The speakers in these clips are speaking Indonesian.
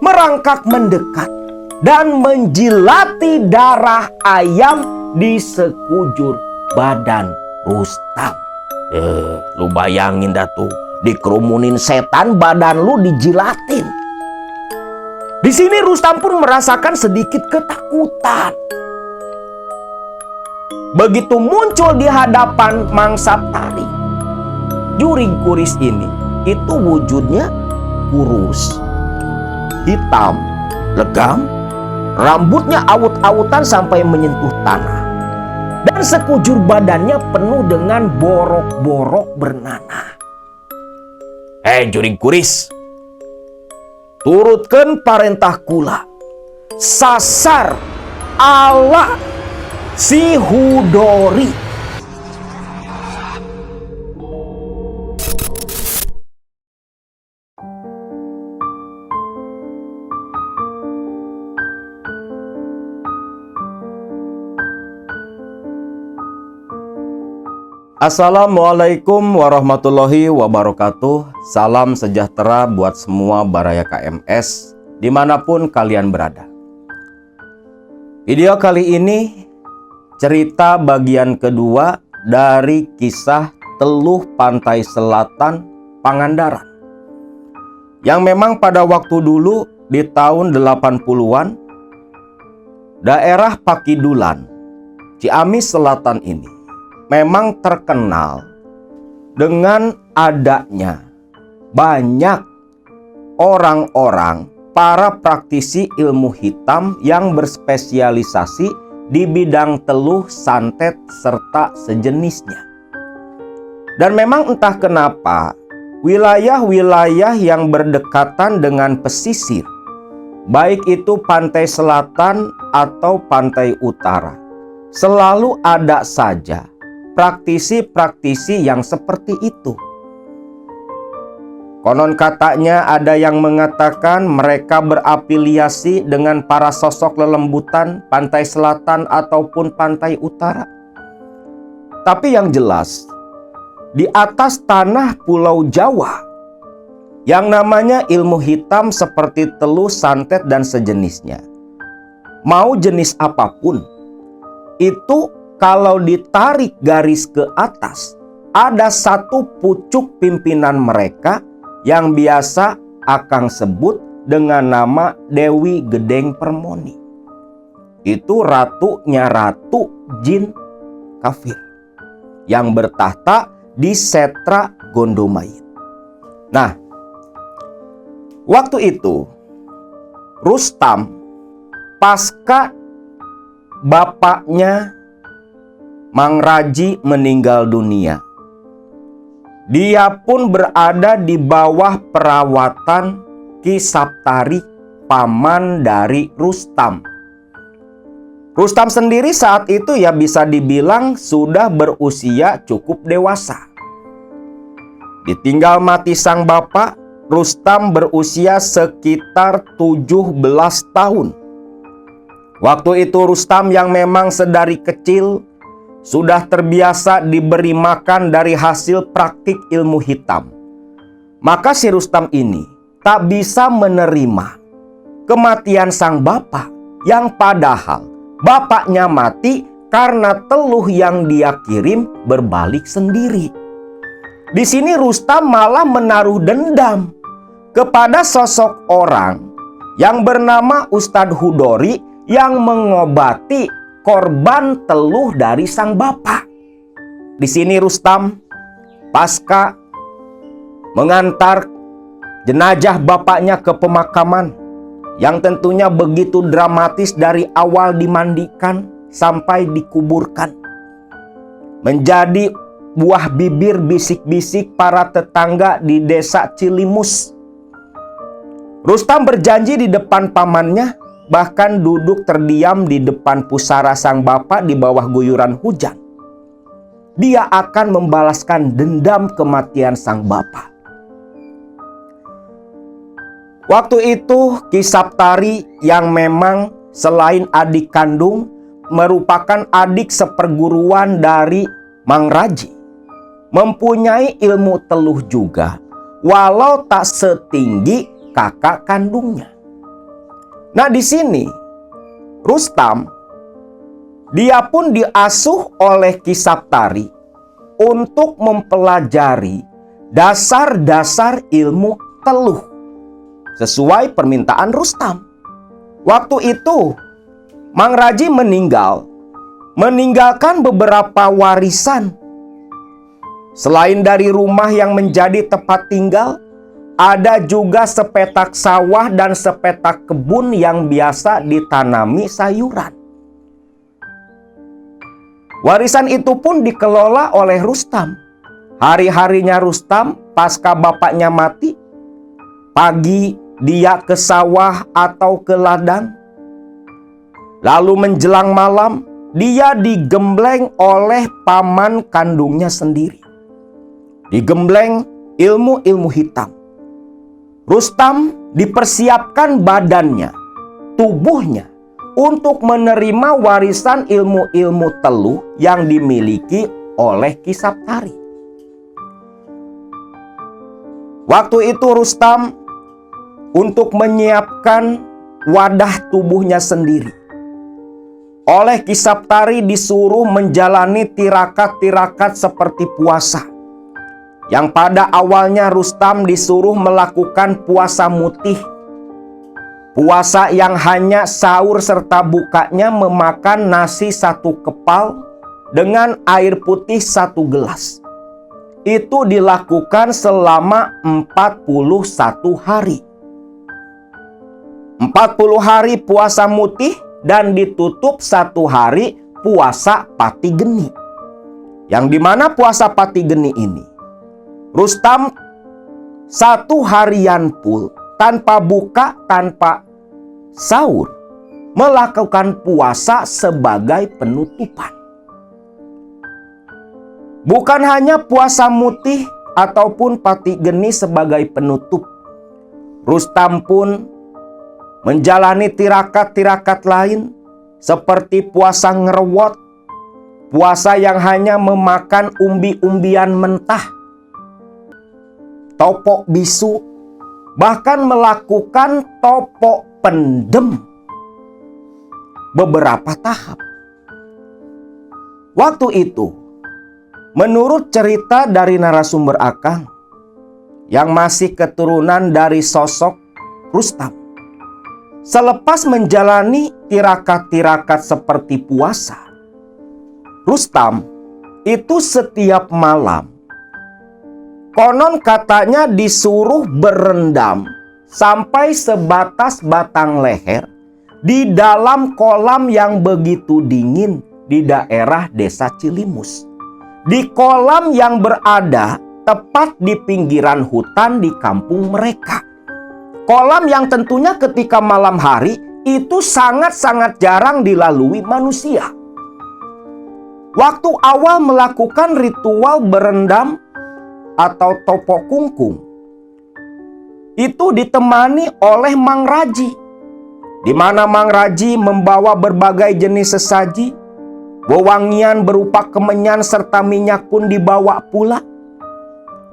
merangkak mendekat dan menjilati darah ayam di sekujur badan Rustam. Lu bayangin dah tuh, dikerumunin setan, badan lu dijilatin. Di sini Rustam pun merasakan sedikit ketakutan. Begitu muncul di hadapan Mangsa Tari, Juring Kuris ini itu wujudnya kurus, hitam, legam, rambutnya awut-awutan sampai menyentuh tanah, dan sekujur badannya penuh dengan borok-borok bernanah. Juring Kuris, turutkan parentah kula, sasar ala si Hudori. Assalamualaikum warahmatullahi wabarakatuh. Salam sejahtera buat semua Baraya KMS dimanapun kalian berada. Video kali ini cerita bagian kedua dari kisah Teluh Pantai Selatan Pangandaran, yang memang pada waktu dulu di tahun 80-an daerah Pakidulan, Ciamis Selatan ini memang terkenal dengan adanya banyak orang-orang para praktisi ilmu hitam yang berspesialisasi di bidang teluh, santet, serta sejenisnya. Dan memang entah kenapa wilayah-wilayah yang berdekatan dengan pesisir, baik itu pantai selatan atau pantai utara, selalu ada saja praktisi-praktisi yang seperti itu. Konon katanya ada yang mengatakan mereka berafiliasi dengan para sosok lelembutan pantai selatan ataupun pantai utara. Tapi yang jelas, di atas tanah Pulau Jawa, yang namanya ilmu hitam seperti teluh, santet, dan sejenisnya, mau jenis apapun, itu kalau ditarik garis ke atas, ada satu pucuk pimpinan mereka yang biasa akang sebut dengan nama Dewi Gedeng Permoni. Itu ratunya ratu jin kafir yang bertahta di Setra Gondomayit. Nah, waktu itu Rustam pasca bapaknya Mang Raji meninggal dunia, dia pun berada di bawah perawatan Ki Saptari, paman dari Rustam. Rustam sendiri saat itu ya bisa dibilang sudah berusia cukup dewasa. Ditinggal mati sang bapak, Rustam berusia sekitar 17 tahun. Waktu itu Rustam yang memang sedari kecil sudah terbiasa diberi makan dari hasil praktik ilmu hitam. Maka si Rustam ini tak bisa menerima kematian sang bapak, yang padahal bapaknya mati karena teluh yang dia kirim berbalik sendiri. Di sini Rustam malah menaruh dendam kepada sosok orang yang bernama Ustadz Hudori yang mengobati korban teluh dari sang bapak. Di sini Rustam pasca mengantar jenazah bapaknya ke pemakaman yang tentunya begitu dramatis dari awal dimandikan sampai dikuburkan, menjadi buah bibir bisik-bisik para tetangga di desa Cilimus. Rustam berjanji di depan pamannya, bahkan duduk terdiam di depan pusara sang bapak di bawah guyuran hujan. Dia akan membalaskan dendam kematian sang bapak. Waktu itu Ki Saptari yang memang selain adik kandung merupakan adik seperguruan dari Mang Raji, mempunyai ilmu teluh juga, walau tak setinggi kakak kandungnya. Nah, di sini Rustam dia pun diasuh oleh Ki Saptari untuk mempelajari dasar-dasar ilmu teluh sesuai permintaan Rustam. Waktu itu Mang Raji meninggalkan beberapa warisan. Selain dari rumah yang menjadi tempat tinggal, ada juga sepetak sawah dan sepetak kebun yang biasa ditanami sayuran. Warisan itu pun dikelola oleh Rustam. Hari-harinya Rustam pasca bapaknya mati, pagi dia ke sawah atau ke ladang. Lalu menjelang malam, dia digembleng oleh paman kandungnya sendiri. Digembleng ilmu-ilmu hitam. Rustam dipersiapkan badannya, tubuhnya, untuk menerima warisan ilmu-ilmu teluh yang dimiliki oleh Ki Saptari. Waktu itu Rustam untuk menyiapkan wadah tubuhnya sendiri. Oleh Ki Saptari disuruh menjalani tirakat-tirakat seperti puasa. Yang pada awalnya Rustam disuruh melakukan puasa mutih. Puasa yang hanya sahur serta bukanya memakan nasi 1 kepal dengan air putih 1 gelas. Itu dilakukan selama 41 hari. 40 hari puasa mutih dan ditutup 1 hari puasa pati geni. Yang dimana puasa pati geni ini Rustam 1 harian full tanpa buka, tanpa sahur, melakukan puasa sebagai penutupan. Bukan hanya puasa mutih ataupun pati geni sebagai penutup, Rustam pun menjalani tirakat-tirakat lain seperti puasa ngerewot, puasa yang hanya memakan umbi-umbian mentah, topok bisu, bahkan melakukan topok pendem beberapa tahap. Waktu itu, menurut cerita dari narasumber Akang yang masih keturunan dari sosok Rustam, selepas menjalani tirakat-tirakat seperti puasa, Rustam itu setiap malam konon katanya disuruh berendam sampai sebatas batang leher di dalam kolam yang begitu dingin di daerah desa Cilimus. Di kolam yang berada tepat di pinggiran hutan di kampung mereka. Kolam yang tentunya ketika malam hari itu sangat-sangat jarang dilalui manusia. Waktu awal melakukan ritual berendam atau topok kungkung, itu ditemani oleh Mang Raji, di mana Mang Raji membawa berbagai jenis sesaji, wewangian berupa kemenyan serta minyak pun dibawa pula.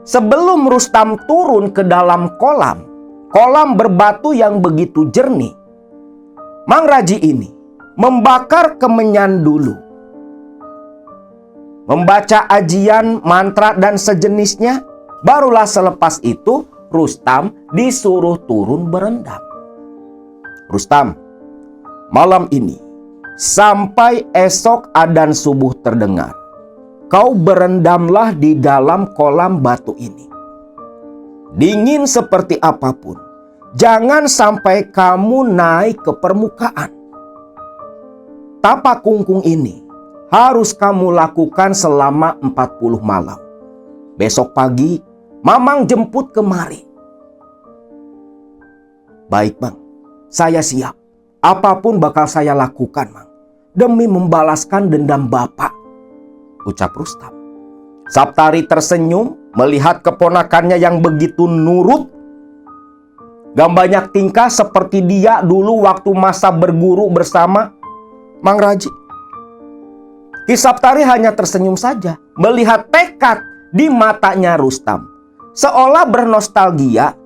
Sebelum Rustam turun ke dalam kolam berbatu yang begitu jernih, Mang Raji ini membakar kemenyan dulu, membaca ajian, mantra dan sejenisnya. Barulah selepas itu Rustam disuruh turun berendam. Rustam, malam ini sampai esok adzan subuh terdengar, kau berendamlah di dalam kolam batu ini. Dingin seperti apapun, jangan sampai kamu naik ke permukaan. Tapak kungkung ini harus kamu lakukan selama 40 malam. Besok pagi, Mamang jemput kemari. Baik, Bang. Saya siap. Apapun bakal saya lakukan, Mang, demi membalaskan dendam Bapak, ucap Rustam. Saptari tersenyum melihat keponakannya yang begitu nurut. Gak banyak tingkah seperti dia dulu waktu masa berguru bersama Mang Raji. Ki Saptari hanya tersenyum saja melihat tekad di matanya Rustam. Seolah bernostalgia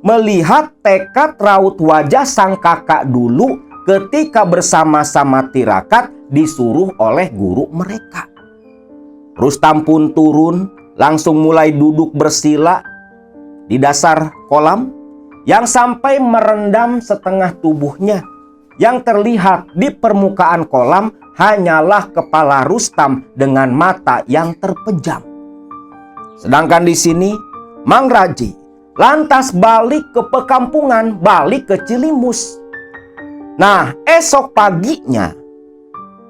melihat tekad raut wajah sang kakak dulu ketika bersama-sama tirakat disuruh oleh guru mereka. Rustam pun turun, langsung mulai duduk bersila di dasar kolam yang sampai merendam setengah tubuhnya. Yang terlihat di permukaan kolam hanyalah kepala Rustam dengan mata yang terpejam. Sedangkan di sini Mang Raji lantas balik ke pekampungan, balik ke Cilimus. Nah, esok paginya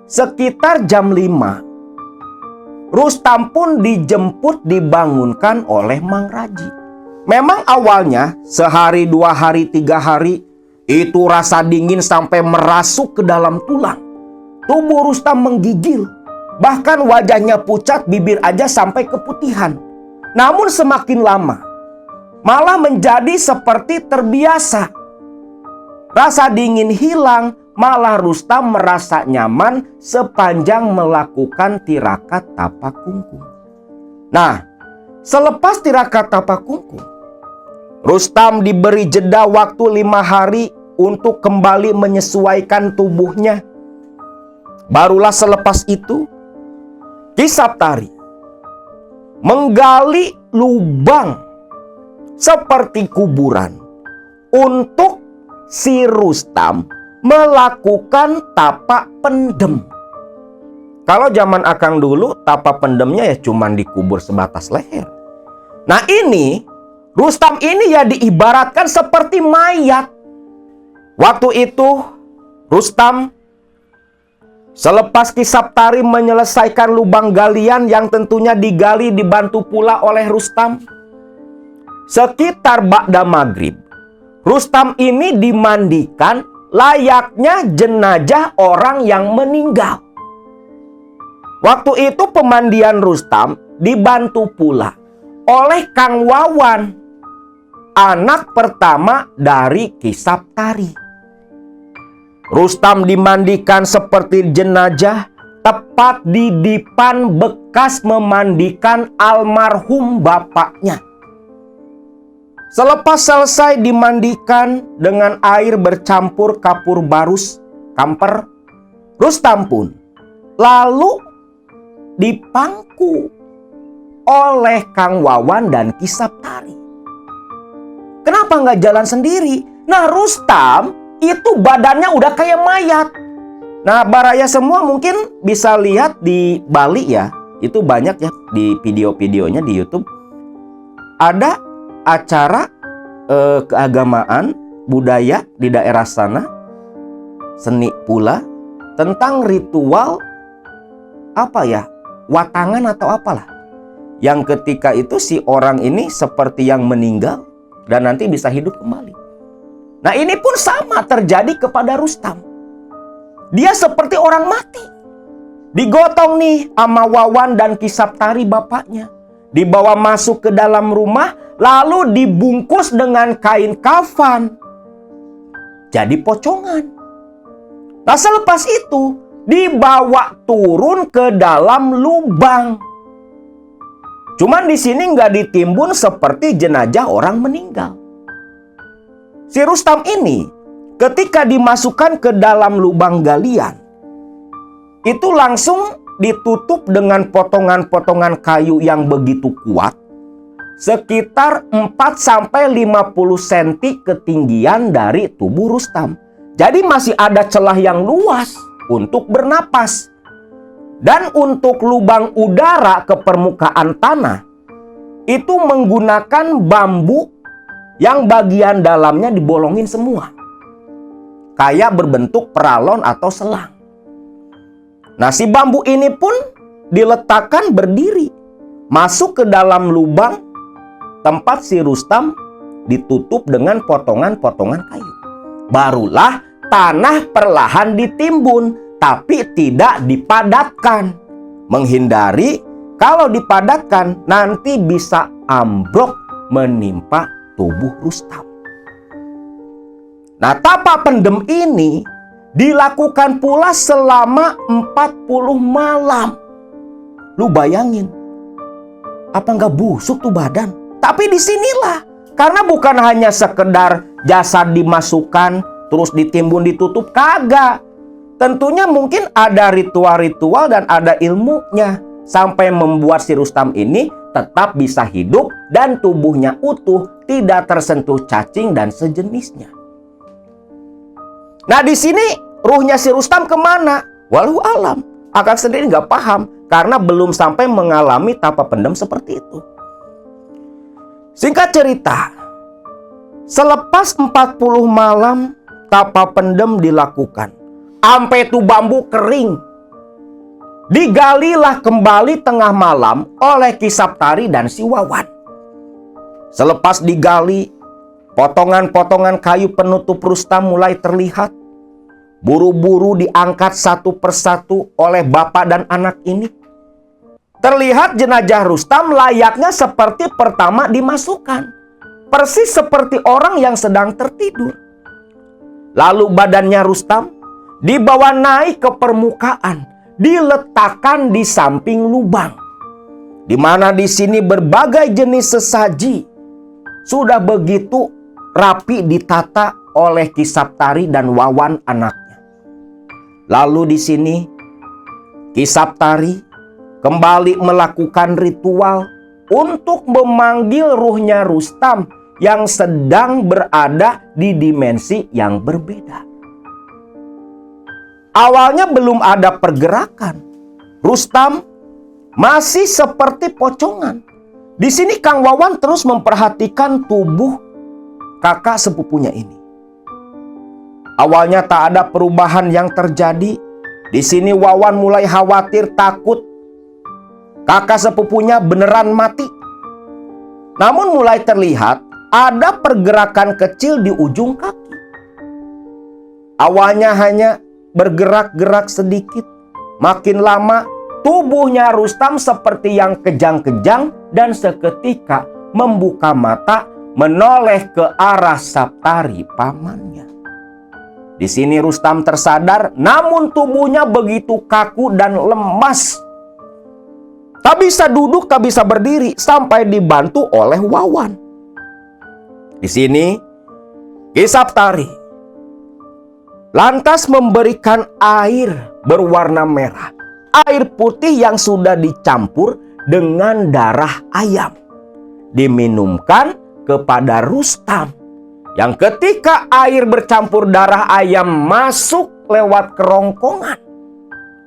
sekitar jam 5, Rustam pun dijemput dibangunkan oleh Mang Raji. Memang awalnya sehari, 2 hari, 3 hari itu rasa dingin sampai merasuk ke dalam tulang. Tubuh Rustam menggigil. Bahkan wajahnya pucat, bibir aja sampai keputihan. Namun semakin lama malah menjadi seperti terbiasa. Rasa dingin hilang, malah Rustam merasa nyaman sepanjang melakukan tirakat tapak kungkung. Nah, selepas tirakat tapak kungkung, Rustam diberi jeda waktu 5 hari untuk kembali menyesuaikan tubuhnya. Barulah selepas itu Ki Saptari menggali lubang seperti kuburan untuk si Rustam melakukan tapak pendem. Kalau zaman Akang dulu tapak pendemnya ya cuman dikubur sebatas leher. Nah ini Rustam ini ya diibaratkan seperti mayat. Waktu itu Rustam selepas Ki Saptari menyelesaikan lubang galian yang tentunya digali dibantu pula oleh Rustam, sekitar ba'da maghrib Rustam ini dimandikan layaknya jenazah orang yang meninggal. Waktu itu pemandian Rustam dibantu pula oleh Kang Wawan, anak pertama dari Ki Saptari. Rustam dimandikan seperti jenazah tepat di dipan bekas memandikan almarhum bapaknya. Selepas selesai dimandikan dengan air bercampur kapur barus, kamper, Rustam pun lalu dipangku oleh Kang Wawan dan Ki Saptari. Kenapa nggak jalan sendiri? Nah, Rustam itu badannya udah kayak mayat. Nah, baraya semua mungkin bisa lihat di Bali ya. Itu banyak ya di video-videonya di YouTube. Ada acara keagamaan, budaya di daerah sana, seni pula, tentang ritual apa ya, watangan atau apalah. Yang ketika itu si orang ini seperti yang meninggal dan nanti bisa hidup kembali. Nah ini pun sama terjadi kepada Rustam. Dia seperti orang mati. Digotong nih sama Wawan dan Ki Saptari bapaknya. Dibawa masuk ke dalam rumah, lalu dibungkus dengan kain kafan. Jadi pocongan. Nah selepas itu dibawa turun ke dalam lubang. Cuman di sini nggak ditimbun seperti jenazah orang meninggal. Si Rustam ini ketika dimasukkan ke dalam lubang galian, itu langsung ditutup dengan potongan-potongan kayu yang begitu kuat, sekitar 4-50 cm ketinggian dari tubuh Rustam. Jadi masih ada celah yang luas untuk bernapas. Dan untuk lubang udara ke permukaan tanah, itu menggunakan bambu yang bagian dalamnya dibolongin semua, kayak berbentuk peralon atau selang. Nah si bambu ini pun diletakkan berdiri masuk ke dalam lubang tempat si Rustam ditutup dengan potongan-potongan kayu. Barulah tanah perlahan ditimbun, tapi tidak dipadatkan, menghindari kalau dipadatkan nanti bisa ambruk menimpa tubuh Rustam. Nah, tapak pendem ini dilakukan pula selama 40 malam. Lu bayangin, apa nggak busuk tuh badan? Tapi disinilah Karena bukan hanya sekedar jasad dimasukkan terus ditimbun ditutup, kagak. Tentunya mungkin ada ritual-ritual dan ada ilmunya sampai membuat si Rustam ini tetap bisa hidup dan tubuhnya utuh, tidak tersentuh cacing dan sejenisnya. Nah, di sini ruhnya si Rustam kemana? Walau alam, Akang sendiri nggak paham karena belum sampai mengalami tapa pendem seperti itu. Singkat cerita, selepas 40 malam tapa pendem dilakukan, sampai itu bambu kering, digalilah kembali tengah malam oleh Ki Saptari dan si Wawan. Selepas digali, potongan-potongan kayu penutup Rustam mulai terlihat. Buru-buru diangkat satu persatu oleh bapak dan anak ini. Terlihat jenazah Rustam layaknya seperti pertama dimasukkan, persis seperti orang yang sedang tertidur. Lalu badannya Rustam dibawa naik ke permukaan, diletakkan di samping lubang, di mana di sini berbagai jenis sesaji sudah begitu rapi ditata oleh Ki Saptari dan Wawan anaknya. Lalu di sini Ki Saptari kembali melakukan ritual untuk memanggil ruhnya Rustam yang sedang berada di dimensi yang berbeda. Awalnya belum ada pergerakan. Rustam masih seperti pocongan. Di sini Kang Wawan terus memperhatikan tubuh kakak sepupunya ini. Awalnya tak ada perubahan yang terjadi. Di sini Wawan mulai khawatir, takut kakak sepupunya beneran mati. Namun mulai terlihat ada pergerakan kecil di ujung kaki. Awalnya hanya bergerak-gerak sedikit. Makin lama tubuhnya Rustam seperti yang kejang-kejang dan seketika membuka mata menoleh ke arah Saptari pamannya. Di sini Rustam tersadar, namun tubuhnya begitu kaku dan lemas. Tak bisa duduk, tak bisa berdiri sampai dibantu oleh Wawan. Di sini Ki Saptari lantas memberikan air berwarna merah, air putih yang sudah dicampur dengan darah ayam, diminumkan kepada Rustam. Yang ketika air bercampur darah ayam masuk lewat kerongkongan,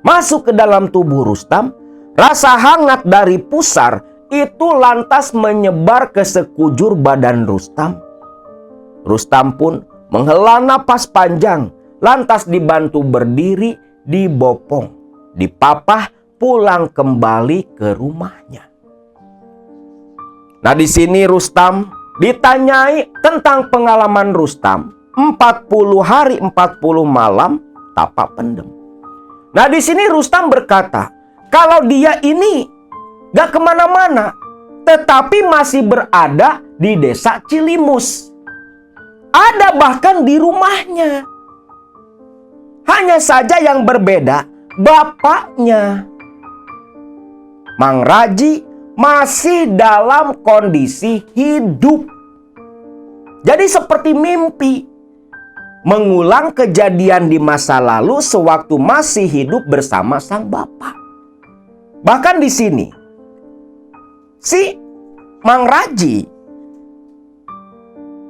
masuk ke dalam tubuh Rustam, rasa hangat dari pusar itu lantas menyebar ke sekujur badan Rustam. Rustam pun menghela napas panjang, lantas dibantu berdiri, dibopong, dipapah pulang kembali ke rumahnya. Nah, di sini Rustam ditanyai tentang pengalaman Rustam 40 hari 40 malam tapa pendem. Nah, di sini Rustam berkata, kalau dia ini gak kemana-mana, tetapi masih berada di desa Cilimus. Ada bahkan di rumahnya. Hanya saja yang berbeda, bapaknya Mang Raji masih dalam kondisi hidup. Jadi seperti mimpi, mengulang kejadian di masa lalu sewaktu masih hidup bersama sang bapak. Bahkan di sini si Mang Raji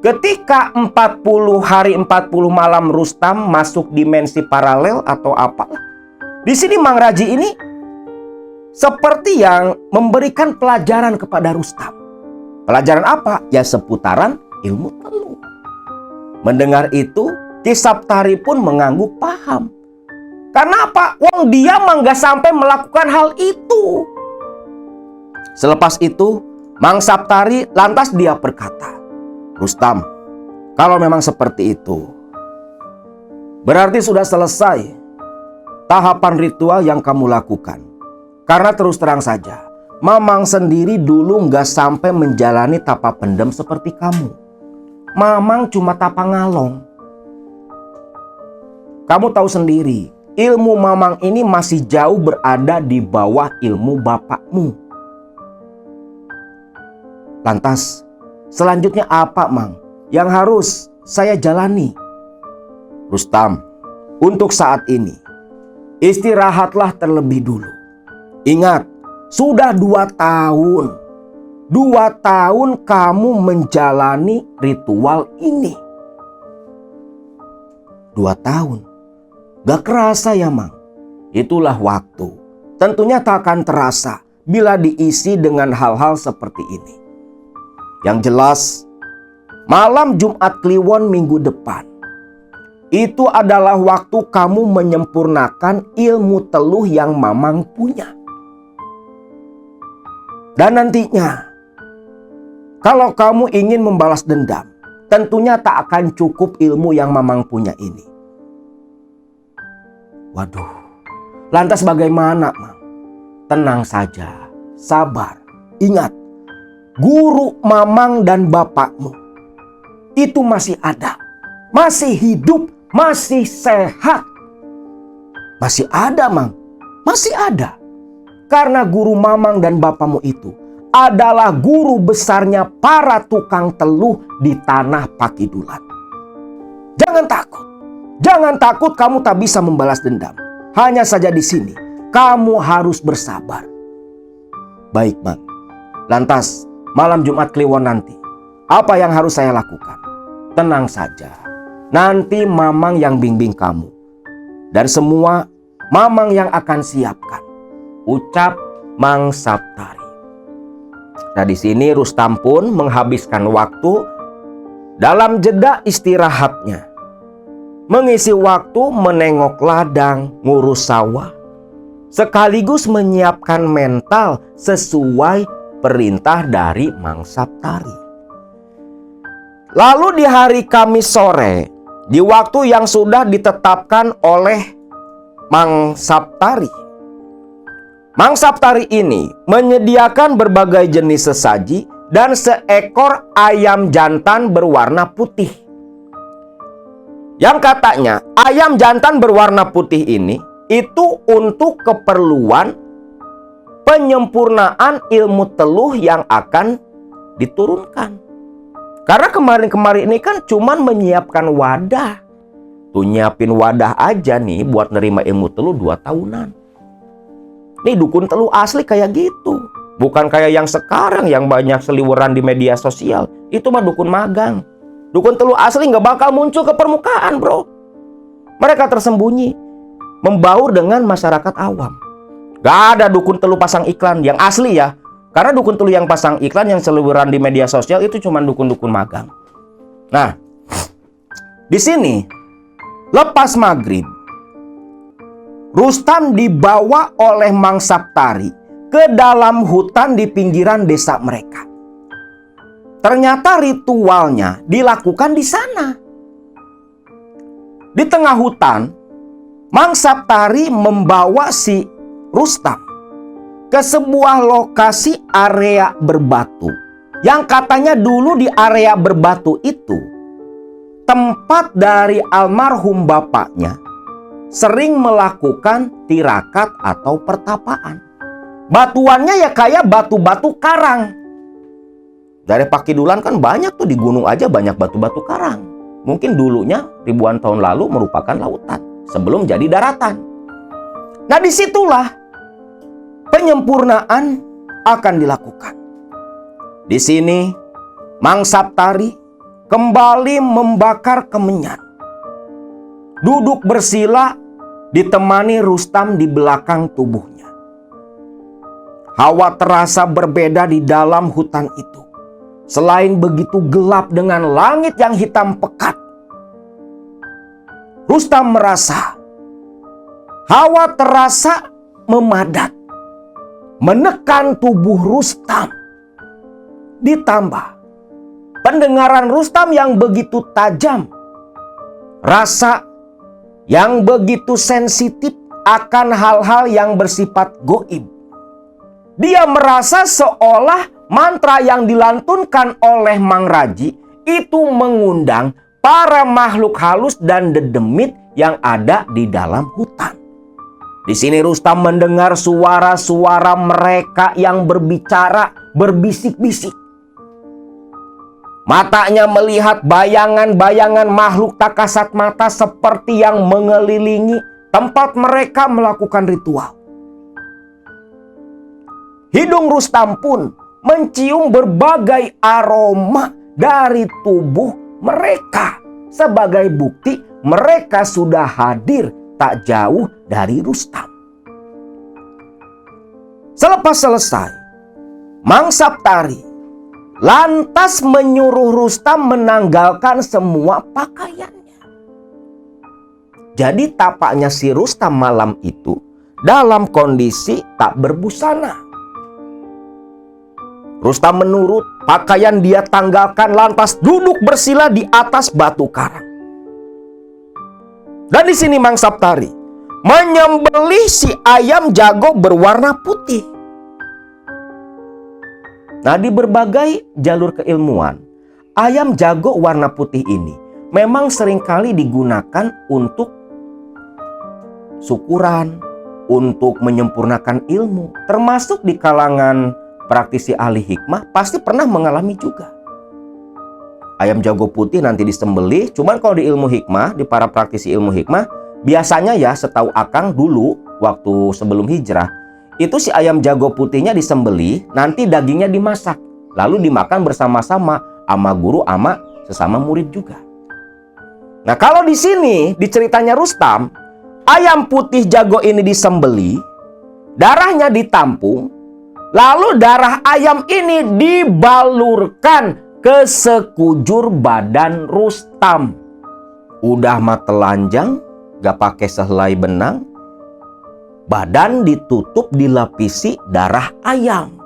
ketika 40 hari 40 malam Rustam masuk dimensi paralel atau apalah. Di sini Mang Raji ini seperti yang memberikan pelajaran kepada Rustam. Pelajaran apa? Ya seputaran ilmu teluh. Mendengar itu, Ki Saptari pun mengangguk paham. Karena apa? Wong dia mah nggak sampai melakukan hal itu. Selepas itu, Mang Saptari lantas dia berkata, Rustam, kalau memang seperti itu, berarti sudah selesai tahapan ritual yang kamu lakukan. Karena terus terang saja, Mamang sendiri dulu nggak sampai menjalani tapa pendem seperti kamu. Mamang cuma tapa ngalong. Kamu tahu sendiri, ilmu Mamang ini masih jauh berada di bawah ilmu bapakmu. Lantas, Selanjutnya apa, Mang, yang harus saya jalani? Rustam, untuk saat ini, istirahatlah terlebih dulu. Ingat, sudah 2 tahun. 2 tahun kamu menjalani ritual ini. 2 tahun. Gak kerasa ya, Mang? Itulah waktu. Tentunya tak akan terasa bila diisi dengan hal-hal seperti ini. Yang jelas, malam Jumat Kliwon minggu depan, itu adalah waktu kamu menyempurnakan ilmu teluh yang Mamang punya. Dan nantinya, kalau kamu ingin membalas dendam, tentunya tak akan cukup ilmu yang Mamang punya ini. Waduh, lantas bagaimana, Mang? Tenang saja, sabar. Ingat, guru Mamang dan bapakmu itu masih ada, masih hidup, masih sehat. Masih ada, Mang, masih ada. Karena guru Mamang dan bapakmu itu adalah guru besarnya para tukang teluh di tanah Pakidulan. Jangan takut. Jangan takut kamu tak bisa membalas dendam. Hanya saja di sini kamu harus bersabar. Baik, Mang. Lantas malam Jumat Kliwon nanti, apa yang harus saya lakukan? Tenang saja. Nanti Mamang yang bimbing kamu. Dan semua Mamang yang akan siapkan. Ucap Mang Saptari. Nah, di sini Rustam pun menghabiskan waktu dalam jeda istirahatnya, mengisi waktu menengok ladang, ngurus sawah, sekaligus menyiapkan mental sesuai perintah dari Mang Saptari. Lalu di hari Kamis sore, di waktu yang sudah ditetapkan oleh Mang Saptari, Mang Saptari ini menyediakan berbagai jenis sesaji dan seekor ayam jantan berwarna putih. Yang katanya ayam jantan berwarna putih ini itu untuk keperluan penyempurnaan ilmu teluh yang akan diturunkan. Karena kemarin-kemarin ini kan cuman menyiapkan wadah. Tuh nyiapin wadah aja nih buat nerima ilmu teluh 2 tahunan. Nih dukun teluh asli kayak gitu. Bukan kayak yang sekarang yang banyak seliweran di media sosial. Itu mah dukun magang. Dukun teluh asli nggak bakal muncul ke permukaan, bro. Mereka tersembunyi, membaur dengan masyarakat awam. Gak ada dukun teluh pasang iklan yang asli ya. Karena dukun teluh yang pasang iklan, yang seliweran di media sosial itu cuma dukun-dukun magang. Nah, di sini lepas maghrib, Rustam dibawa oleh Mang Saptari ke dalam hutan di pinggiran desa mereka. Ternyata ritualnya dilakukan di sana. Di tengah hutan, Mang Saptari membawa si Rustam ke sebuah lokasi area berbatu. Yang katanya dulu di area berbatu itu tempat dari almarhum bapaknya sering melakukan tirakat atau pertapaan. Batuannya ya kayak batu-batu karang. Dari Pakidulan kan banyak tuh, di gunung aja banyak batu-batu karang. Mungkin dulunya ribuan tahun lalu merupakan lautan sebelum jadi daratan. Nah, disitulah penyempurnaan akan dilakukan. Di sini Mang Saptari kembali membakar kemenyan. Duduk bersila ditemani Rustam di belakang tubuhnya. Hawa terasa berbeda di dalam hutan itu. Selain begitu gelap dengan langit yang hitam pekat, Rustam merasa hawa terasa memadat, menekan tubuh Rustam. Ditambah pendengaran Rustam yang begitu tajam, rasa yang begitu sensitif akan hal-hal yang bersifat goib. Dia merasa seolah mantra yang dilantunkan oleh Mang Raji itu mengundang para makhluk halus dan dedemit yang ada di dalam hutan. Di sini Rustam mendengar suara-suara mereka yang berbicara, berbisik-bisik. Matanya melihat bayangan-bayangan makhluk tak kasat mata seperti yang mengelilingi tempat mereka melakukan ritual. Hidung Rustam pun mencium berbagai aroma dari tubuh mereka sebagai bukti mereka sudah hadir tak jauh dari Rustam. Selepas selesai, Mang Saptari lantas menyuruh Rustam menanggalkan semua pakaiannya. Jadi tapaknya si Rustam malam itu dalam kondisi tak berbusana. Rustam menurut, pakaian dia tanggalkan lantas duduk bersila di atas batu karang. Dan di sini Mang Saptari menyembelih si ayam jago berwarna putih. Nah, di berbagai jalur keilmuan, ayam jago warna putih ini memang seringkali digunakan untuk syukuran, untuk menyempurnakan ilmu, termasuk di kalangan praktisi ahli hikmah pasti pernah mengalami juga. Ayam jago putih nanti disembelih, cuman kalau di ilmu hikmah, di para praktisi ilmu hikmah, biasanya ya setahu Akang dulu waktu sebelum hijrah, itu si ayam jago putihnya disembelih, nanti dagingnya dimasak, lalu dimakan bersama-sama sama guru sama sesama murid juga. Nah, kalau di sini di ceritanya Rustam, ayam putih jago ini disembelih, darahnya ditampung, lalu darah ayam ini dibalurkan ke sekujur badan Rustam. Udah mah telanjang, gak pakai sehelai benang, badan ditutup dilapisi darah ayam.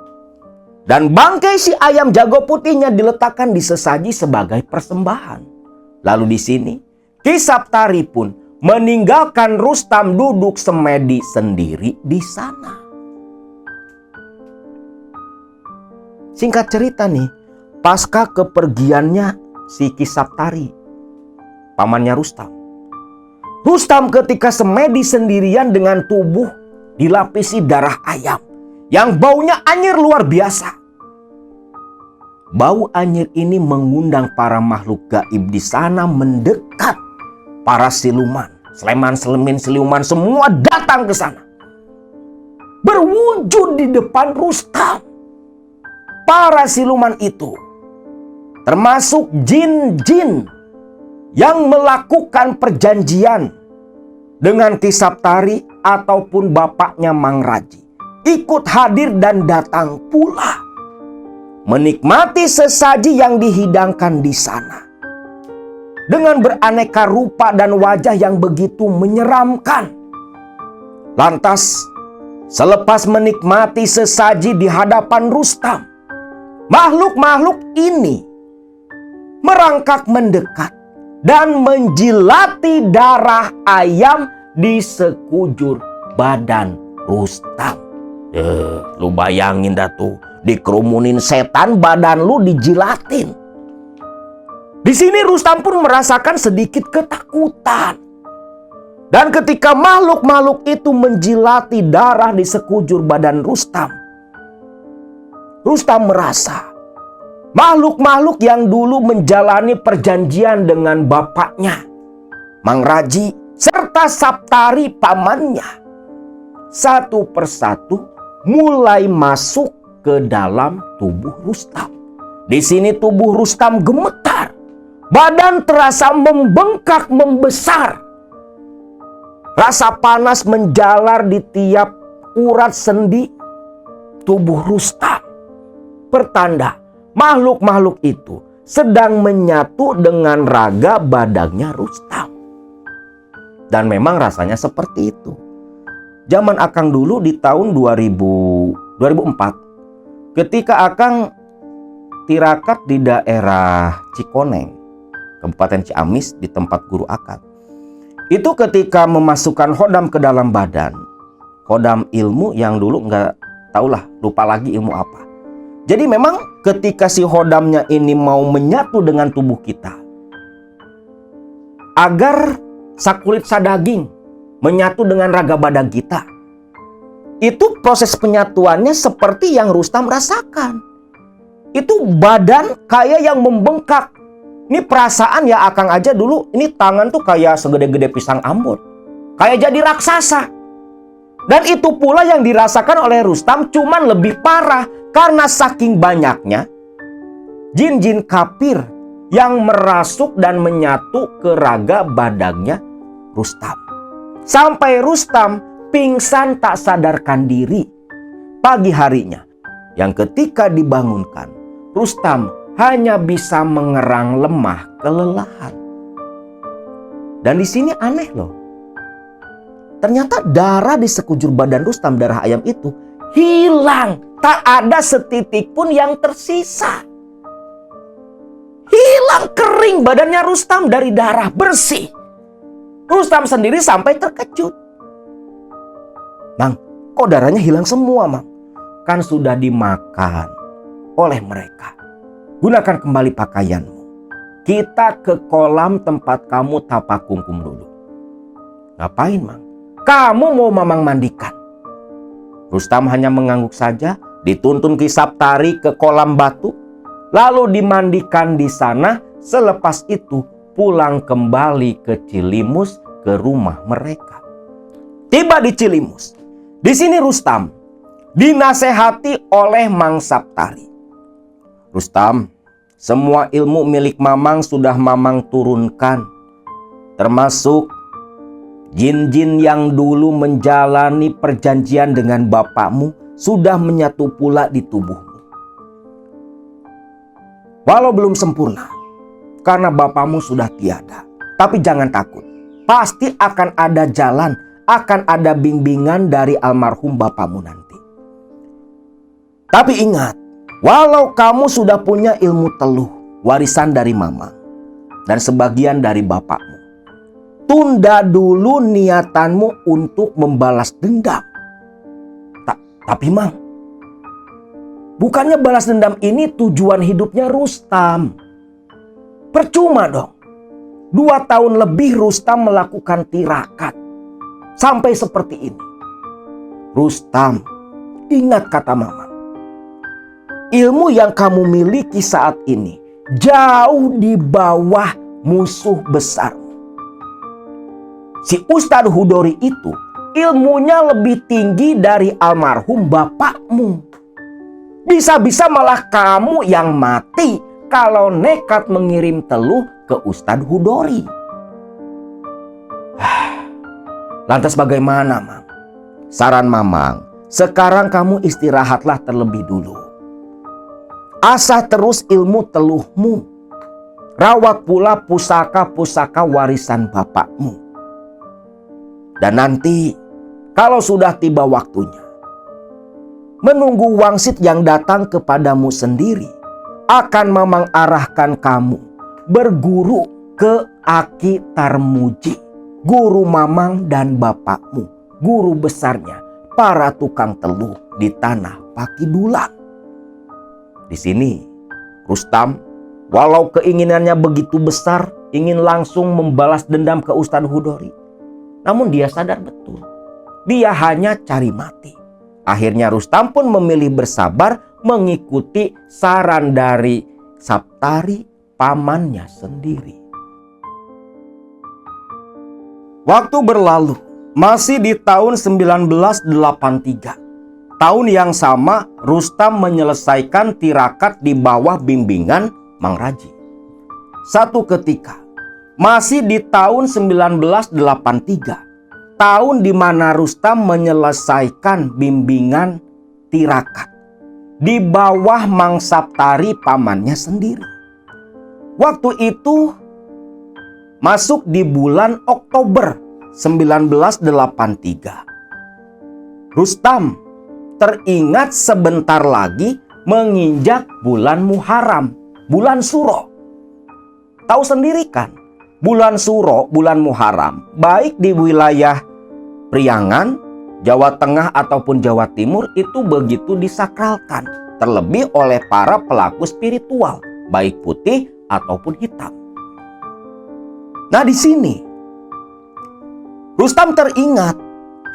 Dan bangkai si ayam jago putihnya diletakkan di sesaji sebagai persembahan. Lalu di sini Ki Saptari pun meninggalkan Rustam duduk semedi sendiri di sana. Singkat cerita nih, pasca kepergiannya si Ki Saptari, pamannya Rustam. Rustam ketika semedi sendirian dengan tubuh dilapisi darah ayam yang baunya anyir luar biasa. Bau anyir ini mengundang para makhluk gaib di sana mendekat. Para siluman, sleman-selemin siluman semua datang ke sana. Berwujud di depan Rustam. Para siluman itu termasuk jin-jin yang melakukan perjanjian dengan Ki Saptari ataupun bapaknya Mang Raji ikut hadir dan datang pula menikmati sesaji yang dihidangkan di sana dengan beraneka rupa dan wajah yang begitu menyeramkan. Lantas selepas menikmati sesaji di hadapan Rustam, makhluk-makhluk ini merangkak mendekat dan menjilati darah ayam di sekujur badan Rustam. Lu bayangin dah tuh, dikerumunin setan badan lu dijilatin. Di sini Rustam pun merasakan sedikit ketakutan. Dan ketika makhluk-makhluk itu menjilati darah di sekujur badan Rustam, Rustam merasa makhluk-makhluk yang dulu menjalani perjanjian dengan bapaknya, Mang Raji, serta Saptari pamannya, satu persatu mulai masuk ke dalam tubuh Rustam. Di sini tubuh Rustam gemetar, badan terasa membengkak membesar. Rasa panas menjalar di tiap urat sendi tubuh Rustam. Pertanda makhluk-makhluk itu sedang menyatu dengan raga badannya Rustam. Dan memang rasanya seperti itu. Zaman Akang dulu di tahun 2004, ketika Akang tirakat di daerah Cikoneng, Kabupaten Ciamis, di tempat guru Akang. Itu ketika memasukkan hodam ke dalam badan, hodam ilmu yang dulu nggak tahulah, lupa lagi ilmu apa. Jadi memang ketika si hodamnya ini mau menyatu dengan tubuh kita, agar sakulit sadaging menyatu dengan raga badan kita, itu proses penyatuannya seperti yang Rustam rasakan. itu badan kayak yang membengkak. Ini perasaan ya Akang aja dulu, ini tangan tuh kayak segede-gede pisang Ambon. Kayak jadi raksasa. Dan itu pula yang dirasakan oleh Rustam, cuman lebih parah. Karena saking banyaknya jin-jin kafir yang merasuk dan menyatu ke raga badannya Rustam. Sampai Rustam pingsan tak sadarkan diri. Pagi harinya, yang ketika dibangunkan, Rustam hanya bisa mengerang lemah kelelahan. Dan di sini aneh loh. Ternyata darah di sekujur badan Rustam, darah ayam itu, hilang. Tak ada setitik pun yang tersisa. Hilang, kering badannya Rustam dari darah, bersih. Rustam sendiri sampai terkejut. Mang, kok darahnya hilang semua, Mang? Kan sudah dimakan oleh mereka. Gunakan kembali pakaianmu. Kita ke kolam tempat kamu tapakungkum dulu. Ngapain, Mang? Kamu mau Mamang mandikan. Rustam hanya mengangguk saja, dituntun Ki Saptari ke kolam batu, lalu dimandikan di sana. Selepas itu pulang kembali ke Cilimus, ke rumah mereka. Tiba di Cilimus. Di sini Rustam dinasehati oleh Mang Saptari. Rustam, semua ilmu milik Mamang sudah Mamang turunkan, termasuk jin-jin yang dulu menjalani perjanjian dengan bapakmu sudah menyatu pula di tubuhmu. Walau belum sempurna, karena bapakmu sudah tiada. Tapi jangan takut, pasti akan ada jalan, akan ada bimbingan dari almarhum bapakmu nanti. Tapi ingat, walau kamu sudah punya ilmu teluh, warisan dari Mamang dan sebagian dari bapakmu, tunda dulu niatanmu untuk membalas dendam. Tapi Mang, bukannya balas dendam ini tujuan hidupnya Rustam? Percuma dong. 2 tahun lebih Rustam melakukan tirakat. Sampai seperti ini. Rustam, ingat kata Mamang. Ilmu yang kamu miliki saat ini jauh di bawah musuh besarmu. Si Ustadz Hudori itu ilmunya lebih tinggi dari almarhum bapakmu. Bisa-bisa malah kamu yang mati kalau nekat mengirim teluh ke Ustadz Hudori. Lantas bagaimana, Mang? Saran Mamang, sekarang kamu istirahatlah terlebih dulu. Asah terus ilmu teluhmu. Rawat pula pusaka-pusaka warisan bapakmu. Dan nanti kalau sudah tiba waktunya, menunggu wangsit yang datang kepadamu sendiri, akan Mamang arahkan kamu berguru ke Aki Tarmuji, guru Mamang dan bapakmu, guru besarnya para tukang teluh di tanah Pakidulang. Di sini Rustam, walau keinginannya begitu besar, ingin langsung membalas dendam ke Ustadz Hudori, namun dia sadar betul, dia hanya cari mati. Akhirnya Rustam pun memilih bersabar mengikuti saran dari Saptari, pamannya sendiri. Waktu berlalu, masih di tahun 1983. Tahun yang sama Rustam menyelesaikan tirakat di bawah bimbingan Mang Raji. Satu ketika, masih di tahun 1983, tahun di mana Rustam menyelesaikan bimbingan tirakat di bawah Mang Saptari, pamannya sendiri. Waktu itu masuk di bulan Oktober 1983. Rustam teringat sebentar lagi menginjak bulan Muharram, bulan Suro. Tahu sendiri kan, bulan Suro, bulan Muharram, baik di wilayah Priangan, Jawa Tengah ataupun Jawa Timur itu begitu disakralkan, terlebih oleh para pelaku spiritual, baik putih ataupun hitam. Nah, di sini Rustam teringat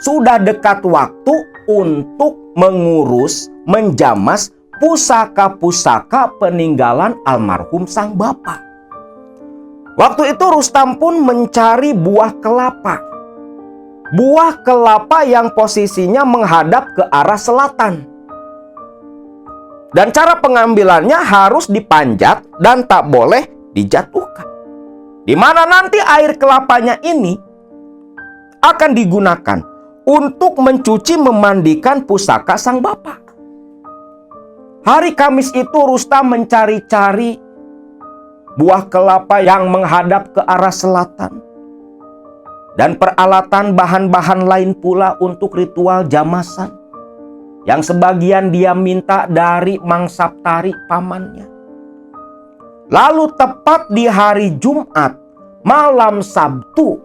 sudah dekat waktu untuk mengurus, menjamas pusaka-pusaka peninggalan almarhum sang bapak. Waktu itu Rustam pun mencari buah kelapa. Buah kelapa yang posisinya menghadap ke arah selatan. Dan cara pengambilannya harus dipanjat dan tak boleh dijatuhkan. Di mana nanti air kelapanya ini akan digunakan untuk mencuci memandikan pusaka sang bapak. Hari Kamis itu Rustam mencari-cari buah kelapa yang menghadap ke arah selatan. Dan peralatan bahan-bahan lain pula untuk ritual jamasan. Yang sebagian dia minta dari Mang Saptari pamannya. Lalu tepat di hari Jumat, malam Sabtu,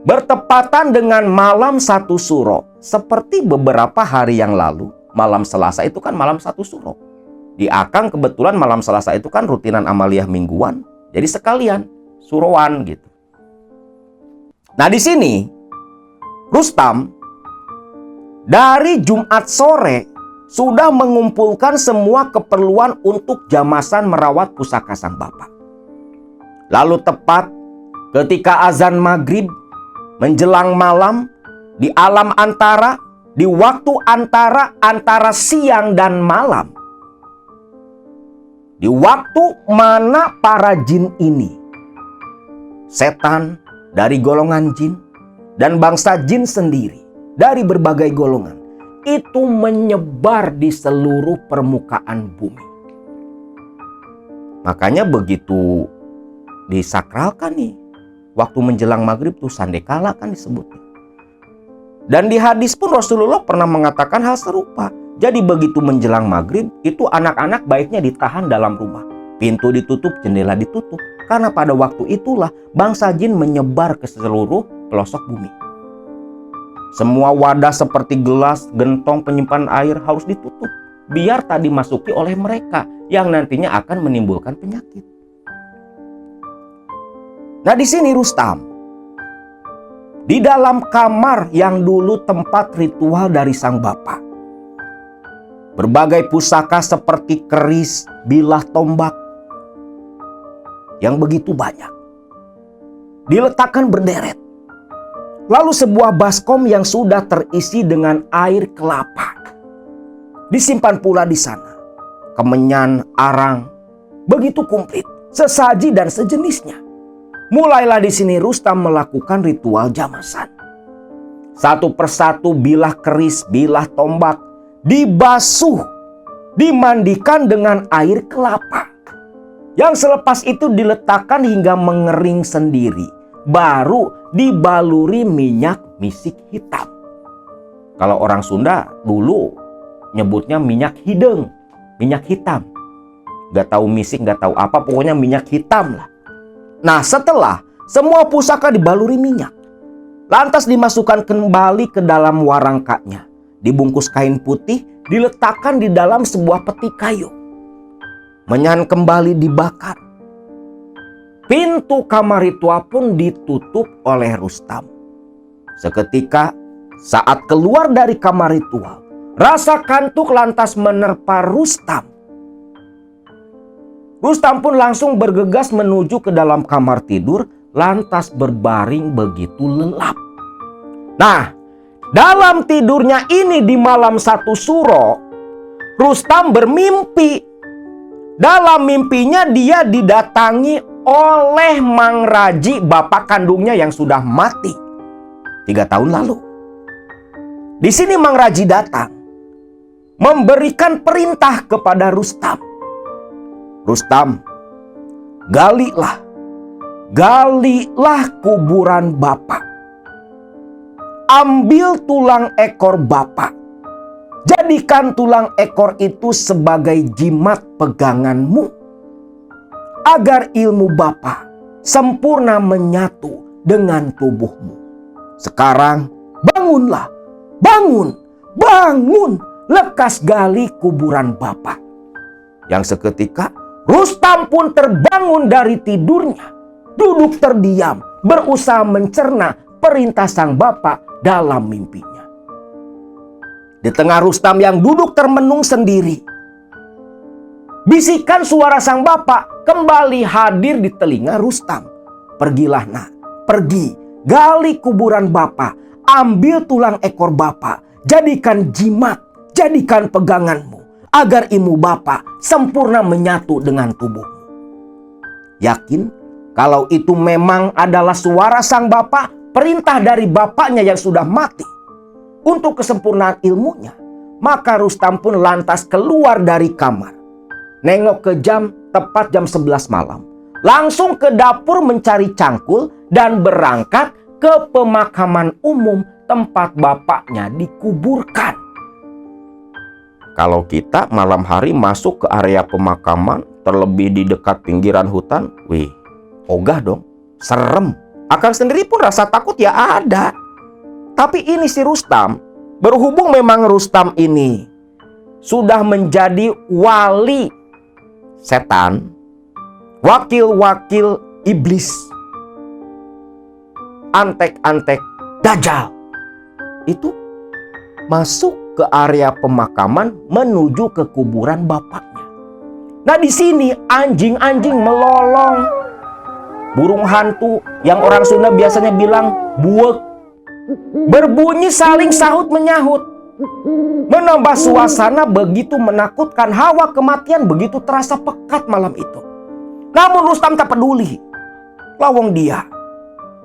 bertepatan dengan malam 1 Suro. Seperti beberapa hari yang lalu, malam Selasa itu kan malam 1 Suro. Di Akang kebetulan malam Selasa itu kan rutinan amaliyah mingguan. Jadi sekalian suroan gitu. Nah di sini Rustam dari Jumat sore sudah mengumpulkan semua keperluan untuk jamasan merawat pusaka sang bapak. Lalu tepat ketika azan maghrib menjelang malam di alam antara, di waktu antara siang dan malam, di waktu mana para jin ini, setan dari golongan jin dan bangsa jin sendiri dari berbagai golongan, itu menyebar di seluruh permukaan bumi. Makanya begitu disakralkan nih, waktu menjelang maghrib tuh sandekala kan disebutnya. Dan di hadis pun Rasulullah pernah mengatakan hal serupa. Jadi begitu menjelang maghrib, itu anak-anak baiknya ditahan dalam rumah. Pintu ditutup, jendela ditutup. Karena pada waktu itulah bangsa jin menyebar ke seluruh pelosok bumi. Semua wadah seperti gelas, gentong penyimpan air harus ditutup. Biar tak dimasuki oleh mereka yang nantinya akan menimbulkan penyakit. Nah di sini Rustam, di dalam kamar yang dulu tempat ritual dari sang bapak, berbagai pusaka seperti keris, bilah, tombak yang begitu banyak diletakkan berderet. Lalu sebuah baskom yang sudah terisi dengan air kelapa disimpan pula di sana. Kemenyan, arang, begitu komplit, sesaji dan sejenisnya. Mulailah di sini Rustam melakukan ritual jamasan. Satu persatu bilah keris, bilah tombak dibasuh, dimandikan dengan air kelapa. Yang selepas itu diletakkan hingga mengering sendiri. Baru dibaluri minyak misik hitam. Kalau orang Sunda dulu nyebutnya minyak hideng, minyak hitam. Gak tahu misik, gak tahu apa, pokoknya minyak hitam lah. Nah setelah semua pusaka dibaluri minyak, lantas dimasukkan kembali ke dalam warangkanya. Dibungkus kain putih, diletakkan di dalam sebuah peti kayu. Menyan kembali dibakar. Pintu kamar ritual pun ditutup oleh Rustam. Seketika saat keluar dari kamar ritual, rasa kantuk lantas menerpa Rustam. Rustam pun langsung bergegas menuju ke dalam kamar tidur, lantas berbaring begitu lelap. Nah, dalam tidurnya ini di malam 1 Suro, Rustam bermimpi. Dalam mimpinya dia didatangi oleh Mang Raji, bapak kandungnya yang sudah mati 3 tahun lalu. Di sini Mang Raji datang memberikan perintah kepada Rustam. Rustam, galilah kuburan bapak. Ambil tulang ekor bapak. Jadikan tulang ekor itu sebagai jimat peganganmu. Agar ilmu bapak sempurna menyatu dengan tubuhmu. Sekarang bangunlah, bangun, lekas gali kuburan bapak. Yang seketika Rustam pun terbangun dari tidurnya, duduk terdiam, berusaha mencerna perintah sang bapak dalam mimpinya. Di tengah Rustam yang duduk termenung sendiri, bisikan suara sang bapak kembali hadir di telinga Rustam. Pergilah nak, pergi, gali kuburan bapak, ambil tulang ekor bapak, jadikan jimat, jadikan peganganmu, agar ilmu bapak sempurna menyatu dengan tubuhmu. Yakin kalau itu memang adalah suara sang bapak, perintah dari bapaknya yang sudah mati untuk kesempurnaan ilmunya, maka Rustam pun lantas keluar dari kamar. Nengok ke jam, tepat jam 11 malam. Langsung ke dapur mencari cangkul dan berangkat ke pemakaman umum tempat bapaknya dikuburkan. Kalau kita malam hari masuk ke area pemakaman, terlebih di dekat pinggiran hutan, wih, ogah dong, serem. Akan sendiri pun rasa takut ya ada. Tapi ini si Rustam, berhubung memang Rustam ini sudah menjadi wali setan, wakil-wakil iblis, antek-antek Dajjal, itu masuk ke area pemakaman menuju ke kuburan bapaknya. Nah, di sini anjing-anjing melolong, burung hantu yang orang Sunda biasanya bilang buek, berbunyi saling sahut menyahut, menambah suasana begitu menakutkan. Hawa kematian begitu terasa pekat malam itu. Namun Rustam tak peduli. Lawang dia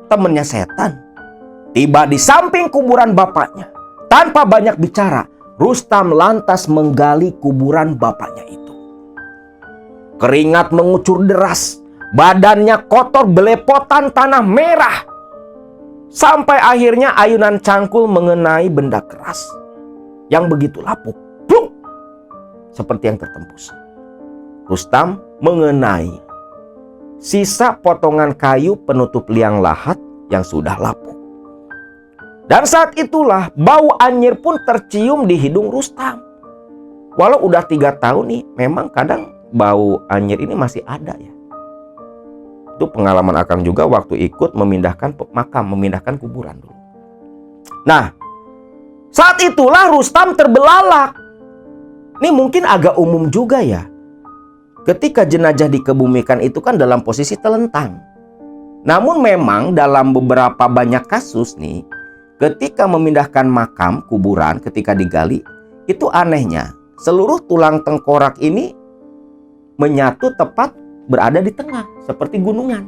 temannya setan. Tiba di samping kuburan bapaknya. Tanpa banyak bicara, Rustam lantas menggali kuburan bapaknya itu. Keringat mengucur deras, badannya kotor belepotan tanah merah. Sampai akhirnya ayunan cangkul mengenai benda keras yang begitu lapuk, pluk, seperti yang tertembus. Rustam mengenai sisa potongan kayu penutup liang lahat yang sudah lapuk. Dan saat itulah bau anyir pun tercium di hidung Rustam. Walau udah 3 tahun nih, memang kadang bau anyir ini masih ada ya. Itu pengalaman Akang juga waktu ikut memindahkan makam, memindahkan kuburan dulu. Nah, saat itulah Rustam terbelalak. Ini mungkin agak umum juga ya. Ketika jenazah dikebumikan itu kan dalam posisi telentang. Namun memang dalam beberapa banyak kasus nih, ketika memindahkan makam, kuburan, ketika digali, itu anehnya, seluruh tulang tengkorak ini menyatu tepat berada di tengah, seperti gunungan.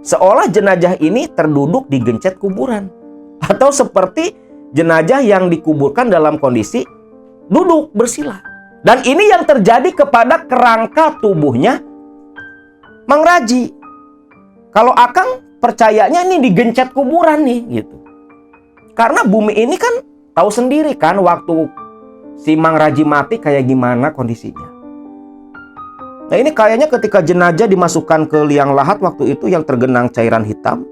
Seolah jenazah ini terduduk di gencet kuburan. Atau seperti jenazah yang dikuburkan dalam kondisi duduk bersila. Dan ini yang terjadi kepada kerangka tubuhnya Mang Raji. Kalau Akang percayanya ini digencet kuburan nih gitu. Karena bumi ini kan tahu sendiri kan waktu si Mang Raji mati kayak gimana kondisinya. Nah, ini kayaknya ketika jenazah dimasukkan ke liang lahat waktu itu yang tergenang cairan hitam.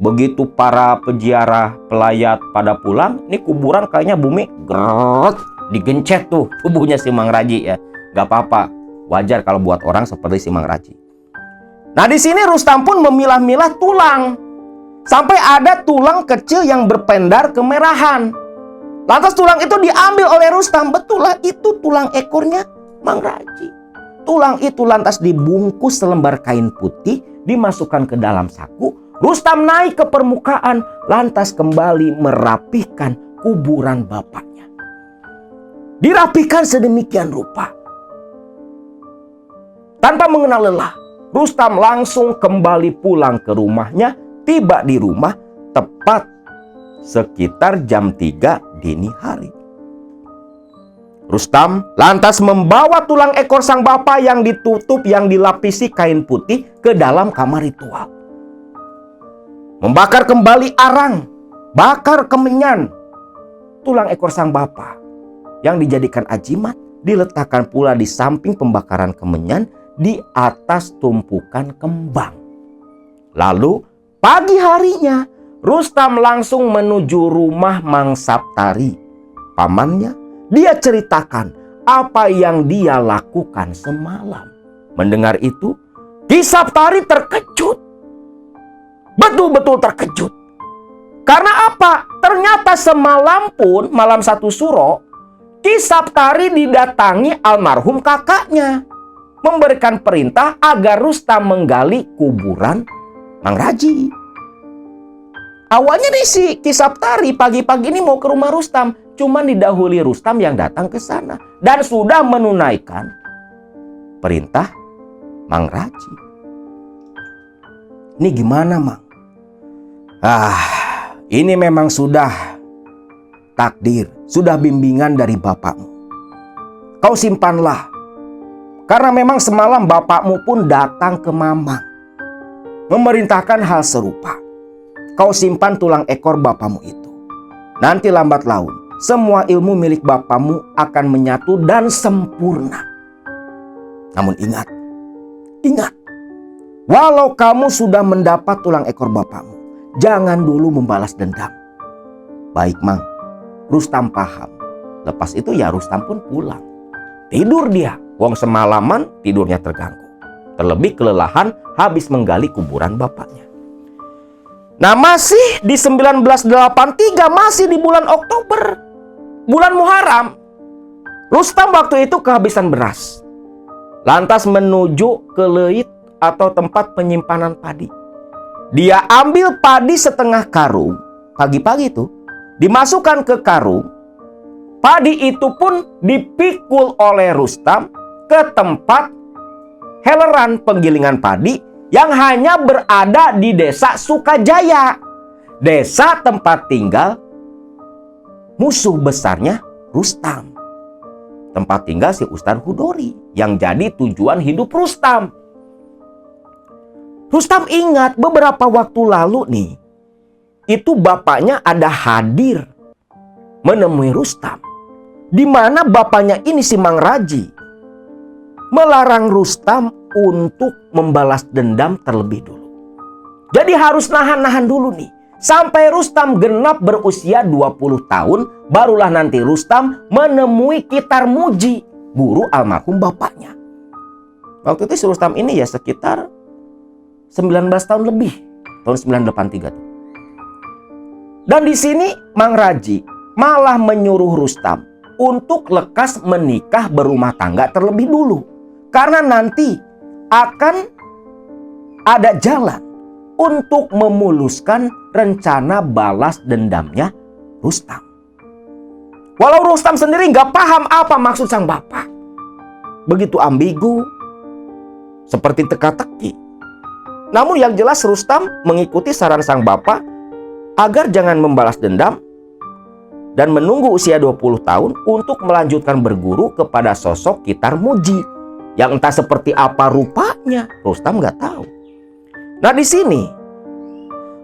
Begitu para peziarah pelayat pada pulang, ini kuburan kayaknya bumi grot, digencet tuh tubuhnya si Mang Raji ya. Gak apa-apa, wajar kalau buat orang seperti si Mang Raji. Nah, di sini Rustam pun memilah-milah tulang. Sampai ada tulang kecil yang berpendar kemerahan. Lantas tulang itu diambil oleh Rustam. Betul lah, itu tulang ekornya Mang Raji. Tulang itu lantas dibungkus selembar kain putih, dimasukkan ke dalam saku. Rustam naik ke permukaan, lantas kembali merapihkan kuburan bapaknya. Dirapikan sedemikian rupa. Tanpa mengenal lelah, Rustam langsung kembali pulang ke rumahnya. Tiba di rumah tepat sekitar jam 3 dini hari. Rustam lantas membawa tulang ekor sang bapak yang ditutup, yang dilapisi kain putih ke dalam kamar ritual. Membakar kembali arang, bakar kemenyan. Tulang ekor sang bapak yang dijadikan ajimat diletakkan pula di samping pembakaran kemenyan di atas tumpukan kembang. Lalu pagi harinya, Rustam langsung menuju rumah Mang Saptari, pamannya. Dia ceritakan apa yang dia lakukan semalam. Mendengar itu, Ki Saptari terkejut. Betul-betul terkejut. Karena apa? Ternyata semalam pun, malam 1 Suro, Ki Saptari didatangi almarhum kakaknya, memberikan perintah agar Rustam menggali kuburan Mang Raji. Awalnya nih si Ki Saptari pagi-pagi ini mau ke rumah Rustam, cuman didahului Rustam yang datang ke sana dan sudah menunaikan perintah Mang Raji. Ini gimana, Mang? Ini memang sudah takdir, sudah bimbingan dari bapakmu. Kau simpanlah. Karena memang semalam bapakmu pun datang ke Mamang, memerintahkan hal serupa. Kau simpan tulang ekor bapakmu itu. Nanti lambat laun, semua ilmu milik bapakmu akan menyatu dan sempurna. Namun ingat, walau kamu sudah mendapat tulang ekor bapakmu, jangan dulu membalas dendam. Baik, Mang. Rustam paham. Lepas itu ya Rustam pun pulang. Tidur dia. Wong semalaman tidurnya terganggu. Terlebih kelelahan habis menggali kuburan bapaknya. Nah, masih di 1983, masih di bulan Oktober, bulan Muharram, Rustam waktu itu kehabisan beras. Lantas menuju ke Leit atau tempat penyimpanan padi. Dia ambil padi setengah karung. Pagi-pagi itu dimasukkan ke karung. Padi itu pun dipikul oleh Rustam ke tempat heleran penggilingan padi yang hanya berada di desa Sukajaya, desa tempat tinggal musuh besarnya Rustam. Tempat tinggal si Ustadz Hudori yang jadi tujuan hidup Rustam. Rustam ingat beberapa waktu lalu nih, itu bapaknya ada hadir menemui Rustam. Di mana bapaknya ini si Mang Raji melarang Rustam untuk membalas dendam terlebih dulu. Jadi harus nahan-nahan dulu nih. Sampai Rustam genap berusia 20 tahun, barulah nanti Rustam menemui Ki Tarmuji, guru almarhum bapaknya. Waktu itu si Rustam ini ya sekitar 19 tahun lebih, tahun 983 tuh. Dan di sini Mang Raji malah menyuruh Rustam untuk lekas menikah berumah tangga terlebih dulu. Karena nanti akan ada jalan untuk memuluskan rencana balas dendamnya Rustam. Walau Rustam sendiri nggak paham apa maksud sang bapak. Begitu ambigu, seperti teka-teki. Namun yang jelas Rustam mengikuti saran sang bapak agar jangan membalas dendam dan menunggu usia 20 tahun untuk melanjutkan berguru kepada sosok Ki Tarmuji yang entah seperti apa rupanya, Rustam nggak tahu. Nah, di sini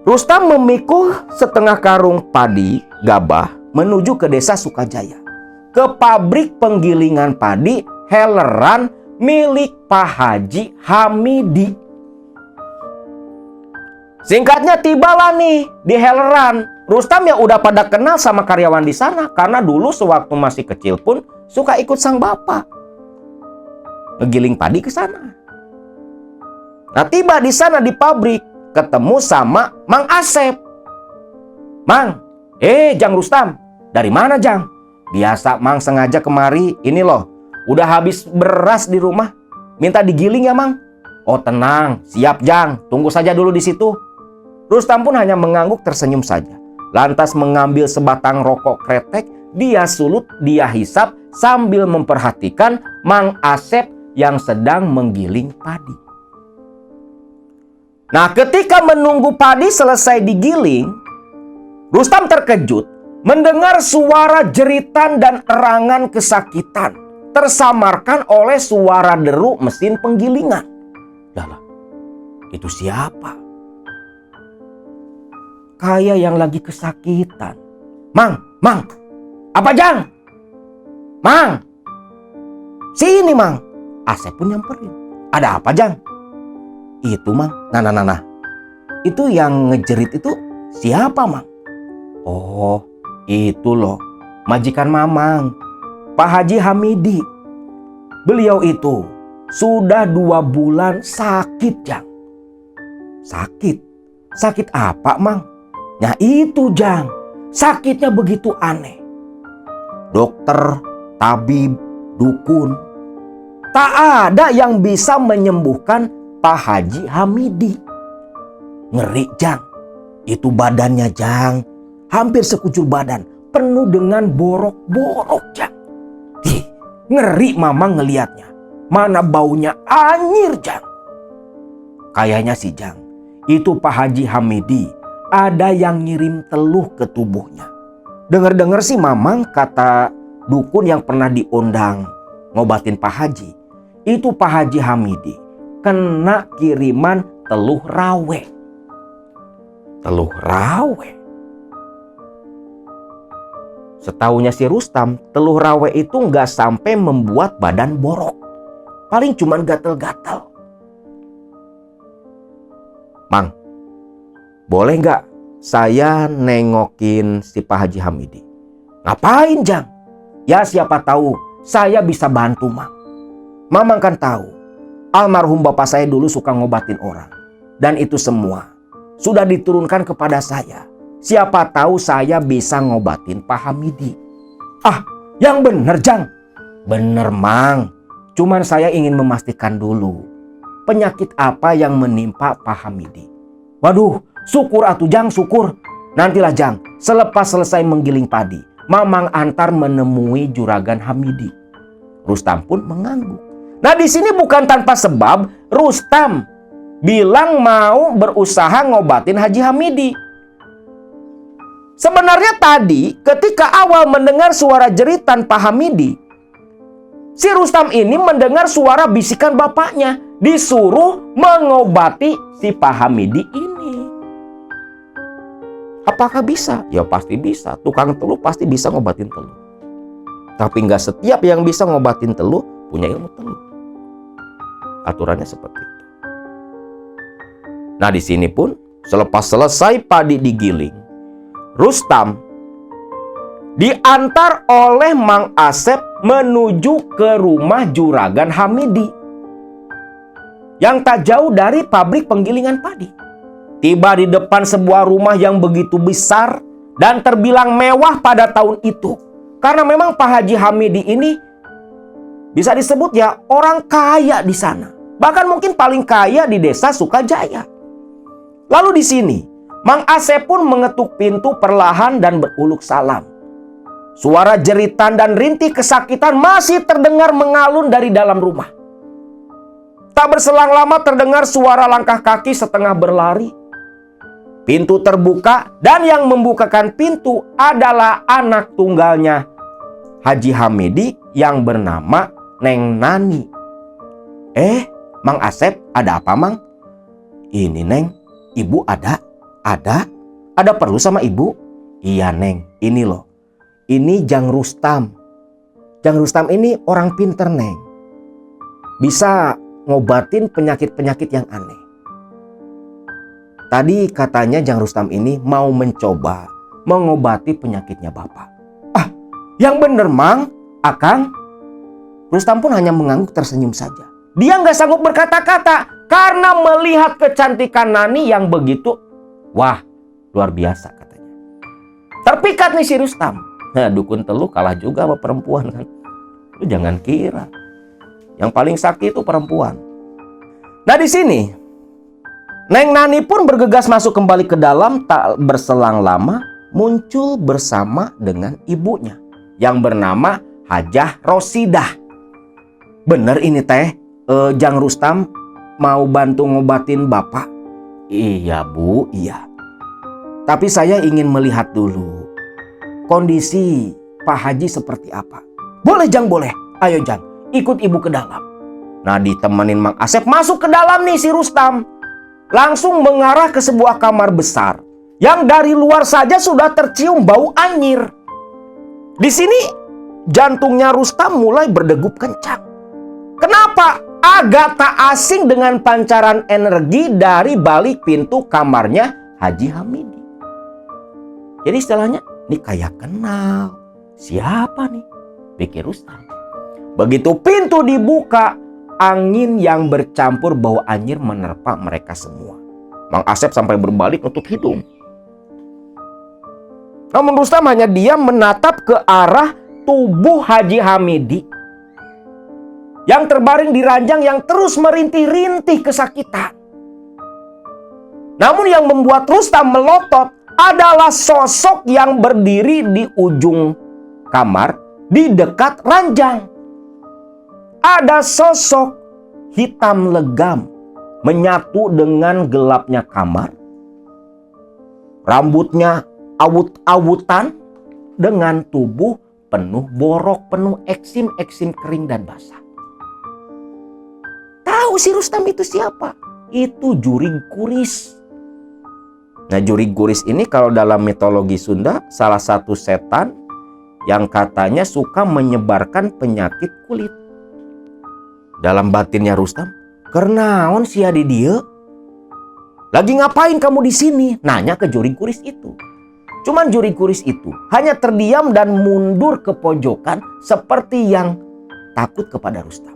Rustam memikul setengah karung padi gabah menuju ke desa Sukajaya, ke pabrik penggilingan padi heleran milik Pak Haji Hamidi. Singkatnya tibalah nih di heleran. Rustam ya udah pada kenal sama karyawan di sana karena dulu sewaktu masih kecil pun suka ikut sang bapak ngegiling padi ke sana. Nah, tiba di sana di pabrik ketemu sama Mang Asep. Mang, Jang Rustam, dari mana Jang? Biasa Mang sengaja kemari, ini loh, udah habis beras di rumah, minta digiling ya Mang. Oh tenang, siap Jang, tunggu saja dulu di situ. Rustam pun hanya mengangguk tersenyum saja. Lantas mengambil sebatang rokok kretek, dia sulut, dia hisap sambil memperhatikan Mang Asep yang sedang menggiling padi. Nah, ketika menunggu padi selesai digiling, Rustam terkejut mendengar suara jeritan dan erangan kesakitan tersamarkan oleh suara deru mesin penggilingan. Lah, itu siapa? Kayak yang lagi kesakitan. Mang, apa Jang? Mang, sini Mang. Asep pun nyamperin. Ada apa Jang? Itu Mang, nah. Itu yang ngejerit itu siapa Mang? Oh, itu loh, majikan Mamang, Pak Haji Hamidi. Beliau itu sudah 2 bulan sakit Jang. Sakit? Sakit apa Mang? Nah itu Jang, sakitnya begitu aneh. Dokter tabib, dukun. Tak ada yang bisa menyembuhkan Pak Haji Hamidi. Ngeri, Jang. Itu badannya, Jang, hampir sekujur badan, penuh dengan borok-borok, Jang. Ngeri Mamang ngelihatnya. Mana baunya anyir, Jang. Kayaknya sih, Jang, itu Pak Haji Hamidi ada yang ngirim teluh ke tubuhnya. Dengar-dengar sih Mamang, kata dukun yang pernah diundang ngobatin Pak Haji, itu Pak Haji Hamidi kena kiriman teluh rawe. Teluh rawe. Setahunya si Rustam, teluh rawe itu nggak sampai membuat badan borok. Paling cuman gatel-gatel. Mang, boleh nggak saya nengokin si Pak Haji Hamidi? Ngapain, Jang? Ya siapa tahu saya bisa bantu, Mang. Mamang kan tahu, almarhum bapak saya dulu suka ngobatin orang. Dan itu semua sudah diturunkan kepada saya. Siapa tahu saya bisa ngobatin Pak Hamidi. Ah, yang bener, Jang. Bener, Mang. Cuman saya ingin memastikan dulu penyakit apa yang menimpa Pak Hamidi. Waduh, syukur atuh, Jang, syukur. Nantilah, Jang, selepas selesai menggiling padi, Mamang antar menemui Juragan Hamidi. Rustam pun mengangguk. Nah, di sini bukan tanpa sebab Rustam bilang mau berusaha ngobatin Haji Hamidi. Sebenarnya tadi ketika awal mendengar suara jeritan Pak Hamidi, si Rustam ini mendengar suara bisikan bapaknya, disuruh mengobati si Pak Hamidi ini. Apakah bisa? Ya pasti bisa. Tukang teluh pasti bisa ngobatin teluh. Tapi nggak setiap yang bisa ngobatin teluh punya ilmu teluh. Aturannya seperti itu. Nah, di sini pun selepas selesai padi digiling, Rustam diantar oleh Mang Asep menuju ke rumah Juragan Hamidi yang tak jauh dari pabrik penggilingan padi. Tiba di depan sebuah rumah yang begitu besar dan terbilang mewah pada tahun itu. Karena memang Pak Haji Hamidi ini bisa disebut ya orang kaya di sana. Bahkan mungkin paling kaya di desa Sukajaya. Lalu di sini Mang Asep pun mengetuk pintu perlahan dan beruluk salam. Suara jeritan dan rintih kesakitan masih terdengar mengalun dari dalam rumah. Tak berselang lama terdengar suara langkah kaki setengah berlari. Pintu terbuka dan yang membukakan pintu adalah anak tunggalnya Haji Hamidi yang bernama Neng Nani. Mang Asep, ada apa, Mang? Ini, Neng, Ibu ada? Ada perlu sama Ibu? Iya, Neng, ini loh. Ini Jang Rustam. Jang Rustam ini orang pinter, Neng. Bisa ngobatin penyakit-penyakit yang aneh. Tadi katanya Jang Rustam ini mau mencoba mengobati penyakitnya Bapak. Ah, yang bener, Mang, Akang. Rustam pun hanya mengangguk tersenyum saja. Dia nggak sanggup berkata-kata karena melihat kecantikan Nani yang begitu, wah, luar biasa katanya. Terpikat nih si Rustam. Nah, dukun teluh kalah juga sama perempuan kan. Lu jangan kira. Yang paling sakti itu perempuan. Nah, di sini Neng Nani pun bergegas masuk kembali ke dalam. Tak berselang lama muncul bersama dengan ibunya yang bernama Hajah Rosidah. Bener ini teh, Jang Rustam mau bantu ngobatin Bapak? Iya, Bu, iya. Tapi saya ingin melihat dulu kondisi Pak Haji seperti apa. Boleh, Jang, boleh. Ayo, Jang, ikut Ibu ke dalam. Nah, ditemenin Mang Asep masuk ke dalam nih si Rustam. Langsung mengarah ke sebuah kamar besar yang dari luar saja sudah tercium bau anyir. Di sini jantungnya Rustam mulai berdegup kencang. Kenapa? Agak tak asing dengan pancaran energi dari balik pintu kamarnya Haji Hamidi. Jadi istilahnya, ini kayak kenal. Siapa nih? Pikir Rustam. Begitu pintu dibuka, angin yang bercampur bau anyir menerpa mereka semua. Mang Asep sampai berbalik nutup hidung. Namun Rustam hanya diam menatap ke arah tubuh Haji Hamidi yang terbaring di ranjang yang terus merintih-rintih kesakitan. Namun yang membuat Rustam melotot adalah sosok yang berdiri di ujung kamar di dekat ranjang. Ada sosok hitam legam menyatu dengan gelapnya kamar. Rambutnya awut-awutan dengan tubuh penuh borok, penuh eksim-eksim kering dan basah. Tahu si Rustam itu siapa? Itu Jurig Guris. Nah, Jurig Guris ini kalau dalam mitologi Sunda salah satu setan yang katanya suka menyebarkan penyakit kulit. Dalam batinnya Rustam, "Kernaon sia di dieu? Lagi ngapain kamu di sini?" Nanya ke Jurig Guris itu. Cuman Jurig Guris itu hanya terdiam dan mundur ke pojokan seperti yang takut kepada Rustam.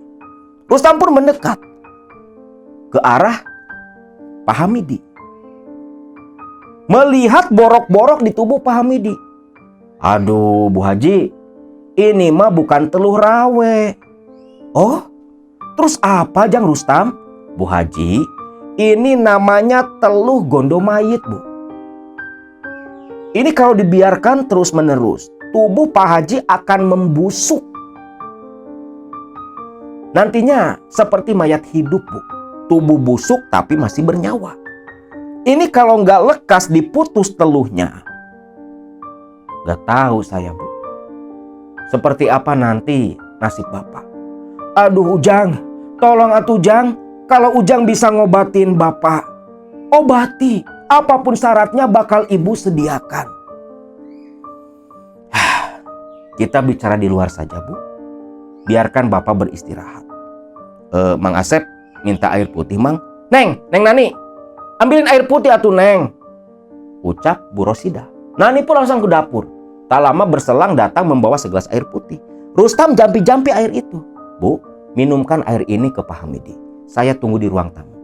Rustam pun mendekat ke arah Pak Hamidi. Melihat borok-borok di tubuh Pak Hamidi. "Aduh, Bu Haji, ini mah bukan teluh rawe." "Oh, terus apa Jang Rustam?" "Bu Haji, ini namanya teluh gondomayit, Bu. Ini kalau dibiarkan terus-menerus, tubuh Pak Haji akan membusuk. Nantinya seperti mayat hidup, Bu. Tubuh busuk tapi masih bernyawa. Ini kalau nggak lekas diputus teluhnya. Nggak tahu saya, Bu. Seperti apa nanti nasib Bapak." "Aduh Ujang, tolong atuh Ujang. Kalau Ujang bisa ngobatin Bapak, obati. Apapun syaratnya bakal Ibu sediakan." "Kita bicara di luar saja, Bu. Biarkan Bapak beristirahat." Mang Asep minta air putih, Mang. Neng Nani, ambilin air putih atuh Neng," ucap Bu Rosida. Nani pun langsung ke dapur. Tak lama berselang datang membawa segelas air putih. Rustam jampi-jampi air itu. "Bu, minumkan air ini ke Pak Hamidi. Saya tunggu di ruang tamu."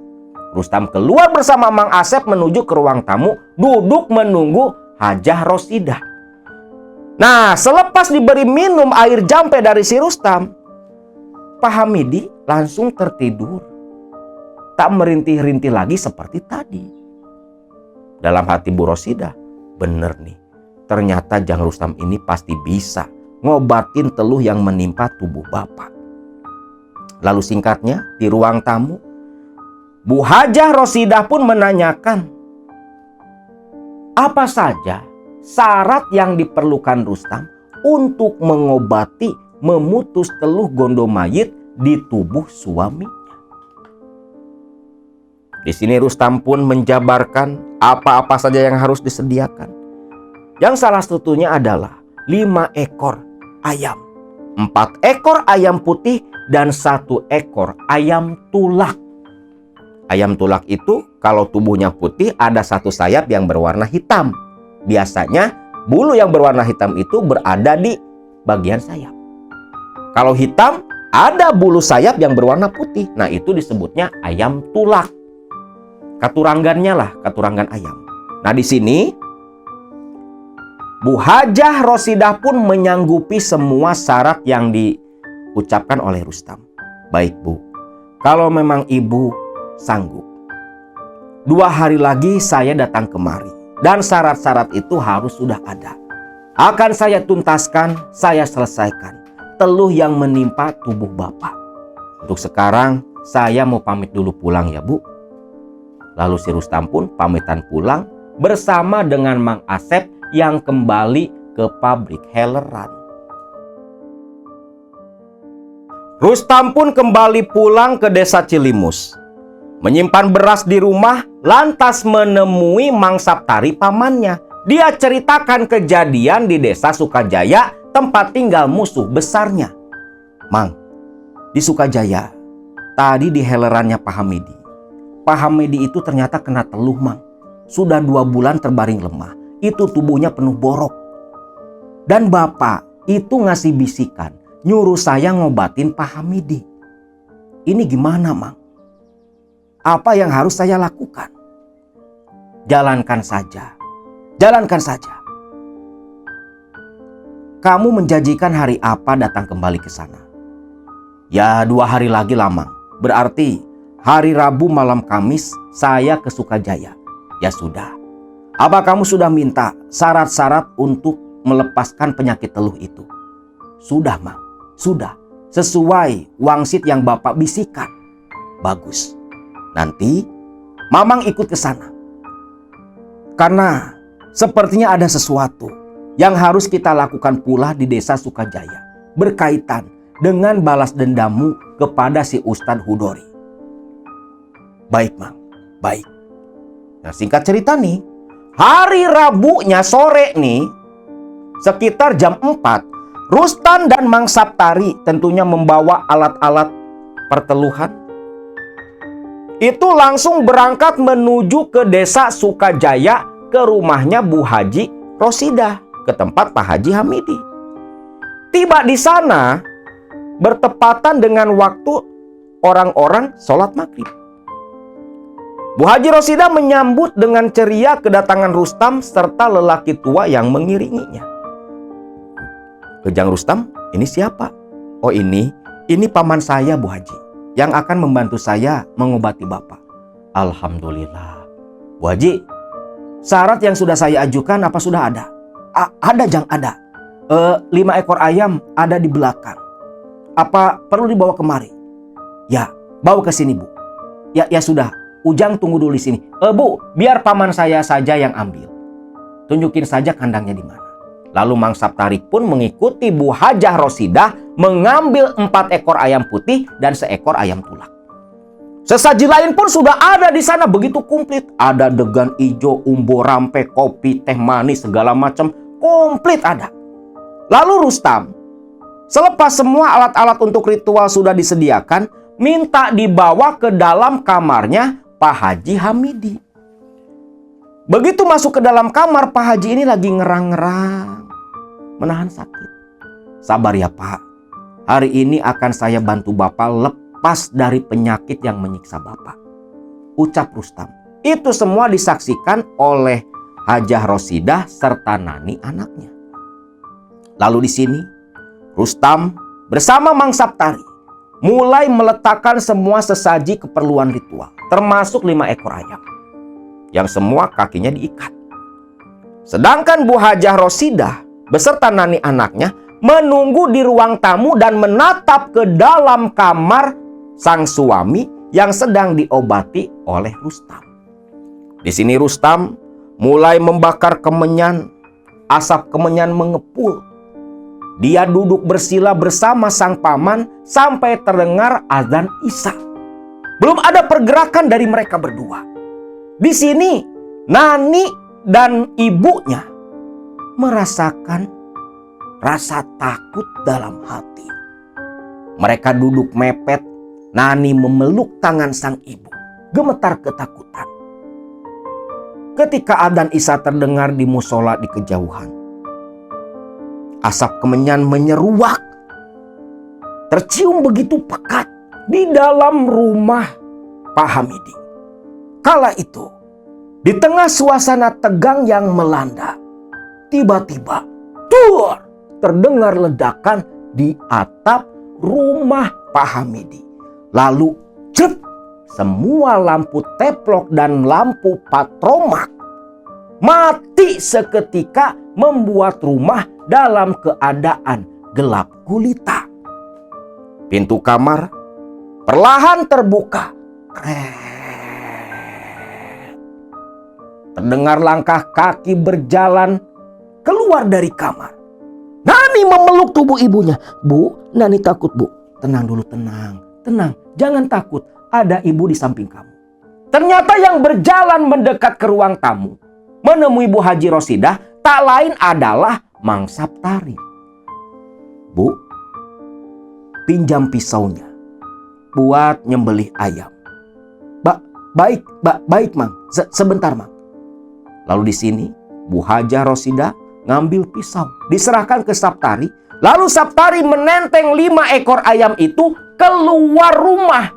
Rustam keluar bersama Mang Asep menuju ke ruang tamu, duduk menunggu Hajah Rosidah. Nah, selepas diberi minum air jampe dari si Rustam, Pak Hamidi langsung tertidur. Tak merintih-rintih lagi seperti tadi. Dalam hati Bu Rosidah, bener nih, ternyata Jang Rustam ini pasti bisa ngobatin teluh yang menimpa tubuh Bapak. Lalu singkatnya, di ruang tamu, Bu Hajah Rosidah pun menanyakan, apa saja syarat yang diperlukan Rustam untuk mengobati memutus teluh gondomayit di tubuh suaminya. Di sini Rustam pun menjabarkan apa-apa saja yang harus disediakan. Yang salah satunya adalah 5 ekor ayam, 4 ekor ayam putih, dan 1 ekor ayam tulak. Ayam tulak itu kalau tubuhnya putih ada 1 sayap yang berwarna hitam. Biasanya bulu yang berwarna hitam itu berada di bagian sayap. Kalau hitam ada bulu sayap yang berwarna putih. Nah, itu disebutnya ayam tulak. Katuranggannya lah, katuranggan ayam. Nah, di sini Bu Hajah Rosidah pun menyanggupi semua syarat yang diucapkan oleh Rustam. "Baik, Bu. Kalau memang Ibu sanggup, 2 hari lagi saya datang kemari. Dan syarat-syarat itu harus sudah ada. Akan saya tuntaskan, saya selesaikan teluh yang menimpa tubuh Bapak. Untuk sekarang, saya mau pamit dulu pulang ya, Bu." Lalu si Rustam pun pamitan pulang bersama dengan Mang Asep yang kembali ke pabrik Helleran. Rustam pun kembali pulang ke desa Cilimus. Menyimpan beras di rumah, lantas menemui Mang Saptari pamannya. Dia ceritakan kejadian di desa Sukajaya, tempat tinggal musuh besarnya. "Mang, di Sukajaya, tadi di Hellerannya Pak Hamidi. Pak Hamidi itu ternyata kena teluh, Mang. Sudah 2 bulan terbaring lemah. Itu tubuhnya penuh borok. Dan Bapak itu ngasih bisikan, nyuruh saya ngobatin Pak Hamidi. Ini gimana, Mang? Apa yang harus saya lakukan?" "Jalankan saja. Jalankan saja. kamu menjanjikan hari apa datang kembali ke sana? Ya 2 hari lagi lah, Mang. Berarti hari Rabu malam Kamis saya ke Sukajaya. Ya sudah. Apa kamu sudah minta syarat-syarat untuk melepaskan penyakit teluh itu? Sudah, Mang. Sudah. Sesuai wangsit yang Bapak bisikan. Bagus. Nanti Mamang ikut ke sana. Karena sepertinya ada sesuatu yang harus kita lakukan pula di desa Sukajaya berkaitan dengan balas dendammu kepada si Ustadz Hudori. Baik, Mang. Baik. Nah, singkat cerita nih, hari Rabunya sore nih, sekitar jam 4, Rustam dan Mang Saptari tentunya membawa alat-alat perteluhan. Itu langsung berangkat menuju ke desa Sukajaya ke rumahnya Bu Haji Rosidah, ke tempat Pak Haji Hamidi. Tiba di sana bertepatan dengan waktu orang-orang sholat maghrib. Bu Haji Rosidah menyambut dengan ceria kedatangan Rustam serta lelaki tua yang mengiringinya. Kejang Rustam, ini siapa? Oh ini paman saya Bu Haji, yang akan membantu saya mengobati Bapak. Alhamdulillah. Bu Haji, syarat yang sudah saya ajukan apa sudah ada? Ada, Jang, ada. 5 ekor ayam ada di belakang. Apa perlu dibawa kemari? Ya, bawa ke sini, Bu. Ya sudah, Ujang tunggu dulu di sini. Bu, biar paman saya saja yang ambil. Tunjukin saja kandangnya di mana. Lalu Mang Saptari pun mengikuti Bu Hajah Rosidah mengambil 4 ekor ayam putih dan 1 ekor ayam tulak. Sesaji lain pun sudah ada di sana begitu komplit. Ada degan ijo, umbo rampe, kopi, teh manis, segala macam. Komplit ada. Lalu Rustam, selepas semua alat-alat untuk ritual sudah disediakan, minta dibawa ke dalam kamarnya Pak Haji Hamidi. Begitu masuk ke dalam kamar, Pak Haji ini lagi ngerang-ngerang, menahan sakit. Sabar ya Pak, hari ini akan saya bantu Bapak lepas dari penyakit yang menyiksa Bapak, ucap Rustam. Itu semua disaksikan oleh Hajah Rosidah serta Nani anaknya. Lalu di sini Rustam bersama Mang Saptari mulai meletakkan semua sesaji keperluan ritual, termasuk 5 ekor ayam yang semua kakinya diikat. Sedangkan Bu Hajah Rosidah beserta Nani anaknya menunggu di ruang tamu dan menatap ke dalam kamar sang suami yang sedang diobati oleh Rustam. Di sini Rustam mulai membakar kemenyan, asap kemenyan mengepul. Dia duduk bersila bersama sang paman sampai terdengar azan Isya. Belum ada pergerakan dari mereka berdua. Di sini Nani dan ibunya merasakan rasa takut dalam hati. Mereka duduk mepet. Nani memeluk tangan sang ibu, gemetar ketakutan. Ketika adzan Isya terdengar di musola di kejauhan, asap kemenyan menyeruak, tercium begitu pekat di dalam rumah Pak Hamidi. Kala itu, di tengah suasana tegang yang melanda, tiba-tiba terdengar ledakan di atap rumah Pak Hamidi. Lalu semua lampu teplok dan lampu patromak mati seketika, membuat rumah dalam keadaan gelap gulita. Pintu kamar perlahan terbuka. Terdengar langkah kaki berjalan keluar dari kamar. Nani memeluk tubuh ibunya. Bu, Nani takut, Bu. Tenang dulu, tenang. Jangan takut. Ada ibu di samping kamu. Ternyata yang berjalan mendekat ke ruang tamu menemui Bu Haji Rosidah tak lain adalah Mang Saptari. Bu, pinjam pisaunya buat nyembelih ayam. Baik Mang. Sebentar Mang. Lalu di sini Bu Hajah Rosidah ngambil pisau, diserahkan ke Saptari. Lalu Saptari menenteng 5 ekor ayam itu keluar rumah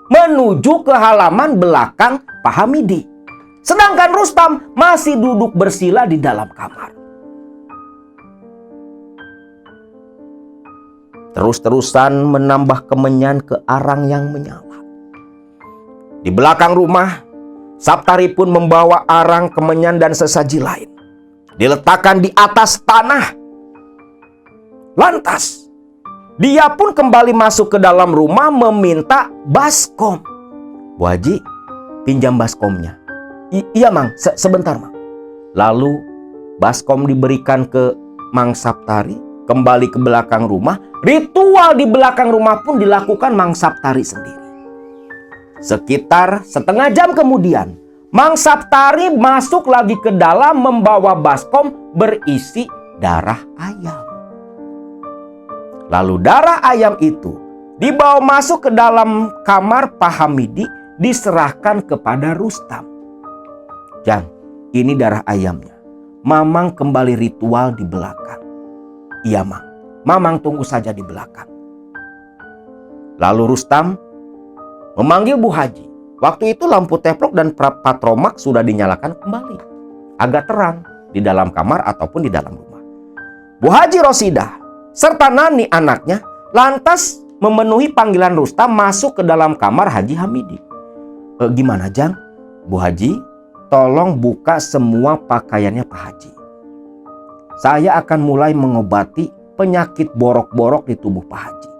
menuju ke halaman belakang Pak Hamidi. Sedangkan Rustam masih duduk bersila di dalam kamar. terus-terusan menambah kemenyan ke arang yang menyala. Di belakang rumah, Saptari pun membawa arang, kemenyan, dan sesaji lain. Diletakkan di atas tanah. Lantas, dia pun kembali masuk ke dalam rumah meminta baskom. Bu Haji, pinjam baskomnya. Iya Mang, sebentar Mang. Lalu baskom diberikan ke Mang Saptari, kembali ke belakang rumah. Ritual di belakang rumah pun dilakukan Mang Saptari sendiri. Sekitar setengah jam kemudian, Mang Saptari masuk lagi ke dalam membawa baskom berisi darah ayam. Lalu darah ayam itu dibawa masuk ke dalam kamar Pak Hamidi, diserahkan kepada Rustam. Jang, ini darah ayamnya. Mamang kembali ritual di belakang. Iya Mang, Mamang tunggu saja di belakang. Lalu Rustam memanggil Bu Haji. Waktu itu lampu teplok dan patromak sudah dinyalakan kembali. Agak terang di dalam kamar ataupun di dalam rumah. Bu Haji Rosidah serta Nani anaknya lantas memenuhi panggilan Rustam masuk ke dalam kamar Haji Hamidi. Gimana Jang? Bu Haji, tolong buka semua pakaiannya Pak Haji. Saya akan mulai mengobati penyakit borok-borok di tubuh Pak Haji.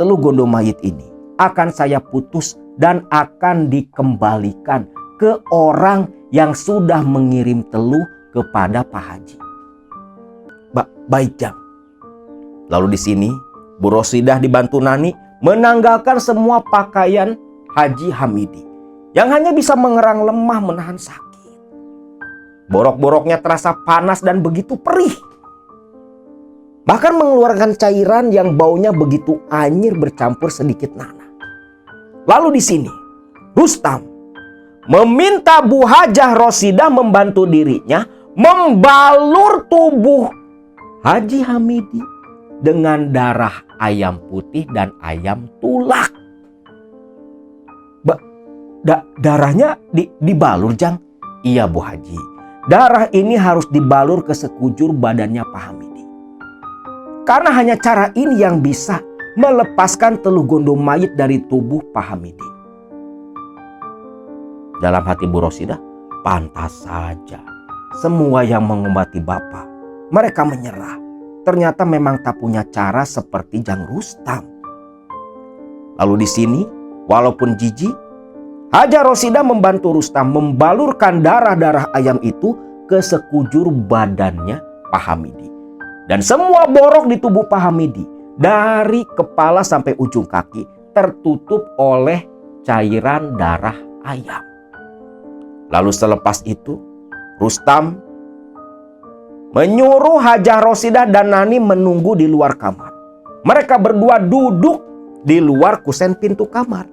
Teluh gondo mayit ini akan saya putus dan akan dikembalikan ke orang yang sudah mengirim teluh kepada Pak Haji. Baik Jang. Lalu di sini Bu Rosidah dibantu Nani menanggalkan semua pakaian Haji Hamidi yang hanya bisa mengerang lemah menahan sakit. Borok-boroknya terasa panas dan begitu perih. Bahkan mengeluarkan cairan yang baunya begitu anyir bercampur sedikit nanah. Lalu di sini Rustam meminta Bu Hajah Rosidah membantu dirinya membalur tubuh Haji Hamidi dengan darah ayam putih dan ayam tulak. Darahnya dibalur Jang? Iya Bu Haji. Darah ini harus dibalur ke sekujur badannya Pak Hamidi. Karena hanya cara ini yang bisa melepaskan teluh gondo mayit dari tubuh Pak Hamidi. Dalam hati Bu Rosidah, pantas saja semua yang mengobati Bapak, mereka menyerah. Ternyata memang tak punya cara seperti Jang Rustam. Lalu di sini, walaupun jijik, Hajah Rosidah membantu Rustam membalurkan darah-darah ayam itu ke sekujur badannya Pak Hamidi. Dan semua borok di tubuh Pak Hamidi, dari kepala sampai ujung kaki, tertutup oleh cairan darah ayam. Lalu selepas itu, Rustam menyuruh Hajah Rosidah dan Nani menunggu di luar kamar. Mereka berdua duduk di luar kusen pintu kamar.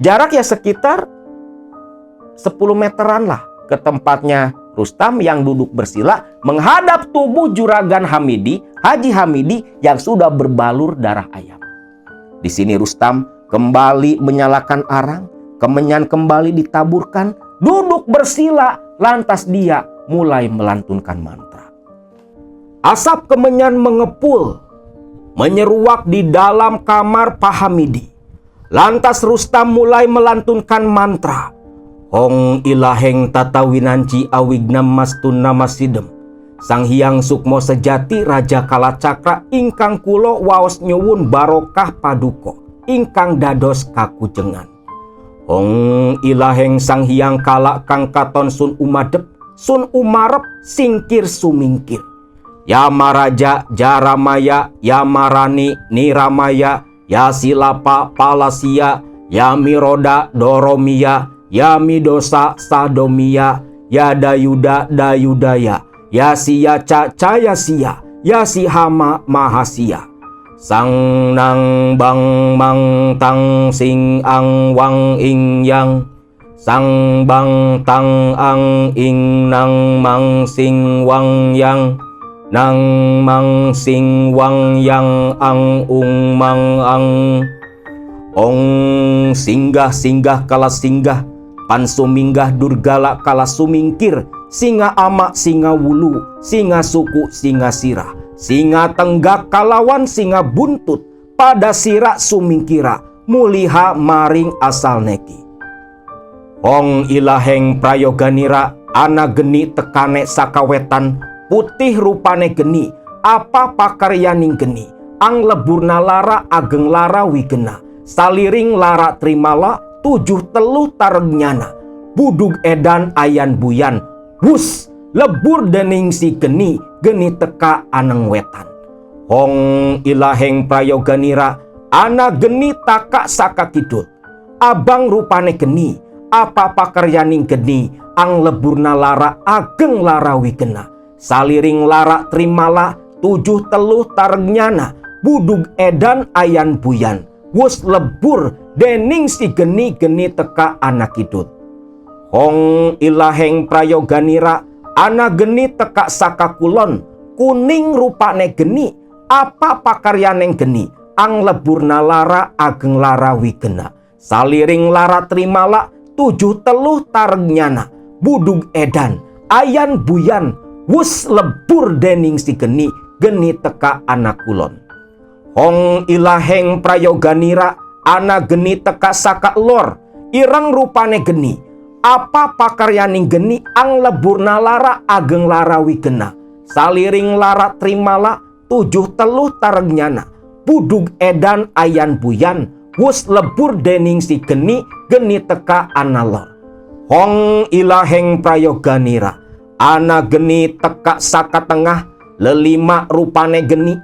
Jarak ya sekitar 10 meteran lah ke tempatnya Rustam yang duduk bersila menghadap tubuh Juragan Hamidi, Haji Hamidi yang sudah berbalur darah ayam. Di sini Rustam kembali menyalakan arang, kemenyan kembali ditaburkan, duduk bersila, lantas dia mulai melantunkan mantra. Asap kemenyan mengepul, menyeruak di dalam kamar Pak Hamidi. Lantas Rustam mulai melantunkan mantra. Hong ilaheng tatawinanci awignam mastuna masidem. Sang Hyang Sukmo sejati Raja Kalacakra ingkang kulo waos nyuwun barokah paduko ingkang dados kakujengan. Hong ilaheng Sang Hyang Kala kang katon sun umadep sun umarep singkir sumingkir. Yamaraja Jaramaya Yamarani Niramaya Yasilapa Palasia Yamiroda Doromia Yamidosa Sadomia Yadayuda Dayudaya Yasiyaca Cayasia Yasihama Mahasia Sang nang bang mang tang sing ang wang ing yang Sang bang tang ang ing nang mang sing wang yang Nang mang sing wang yang ang ung mang ang Ong singgah singgah kala singgah pan suminggah durgala kala sumingkir singa ama singa wulu singa suku singa sirah singa tenggak kalawan singa buntut, pada sira sumingkira, muliha maring asal neki. Hong ilaheng prayoganira, ana geni tekane sakawetan, putih rupane geni, apa pakaryaning geni, ang leburna lara ageng lara wigena, saliring lara trimala, 7 teluh taregnyana, budug edan ayan buyan, wus lebur dening si geni, geni teka aneng wetan. Hong ilaheng prayoganira, ana geni taka saka kidul, abang rupane geni, apa pakaryaning geni, ang leburna lara ageng lara wigena, saliring lara trimala, 7 teluh taregnyana, budug edan ayan buyan, wus lebur dening si geni, geni teka anak kidul. Hong ilaheng prayoganira, ana geni teka saka kulon, kuning rupane geni, apa pakaryaneng geni, ang leburna lara ageng lara wigena, saliring lara trimala, 7 teluh taregnyana, budug edan ayan buyan, wus lebur dening si geni, geni teka anak kulon. Hong ilaheng prayoganira, ana geni teka saka lor, ireng rupane geni, apa pakaryaning geni, ang leburna lara ageng lara wigena, saliring lara trimala, 7 teluh taregnyana, budug edan ayan buyan, wus lebur dening si geni, geni teka ana lor. Hong ilaheng prayoganira, ana geni teka saka tengah, lelima rupane geni,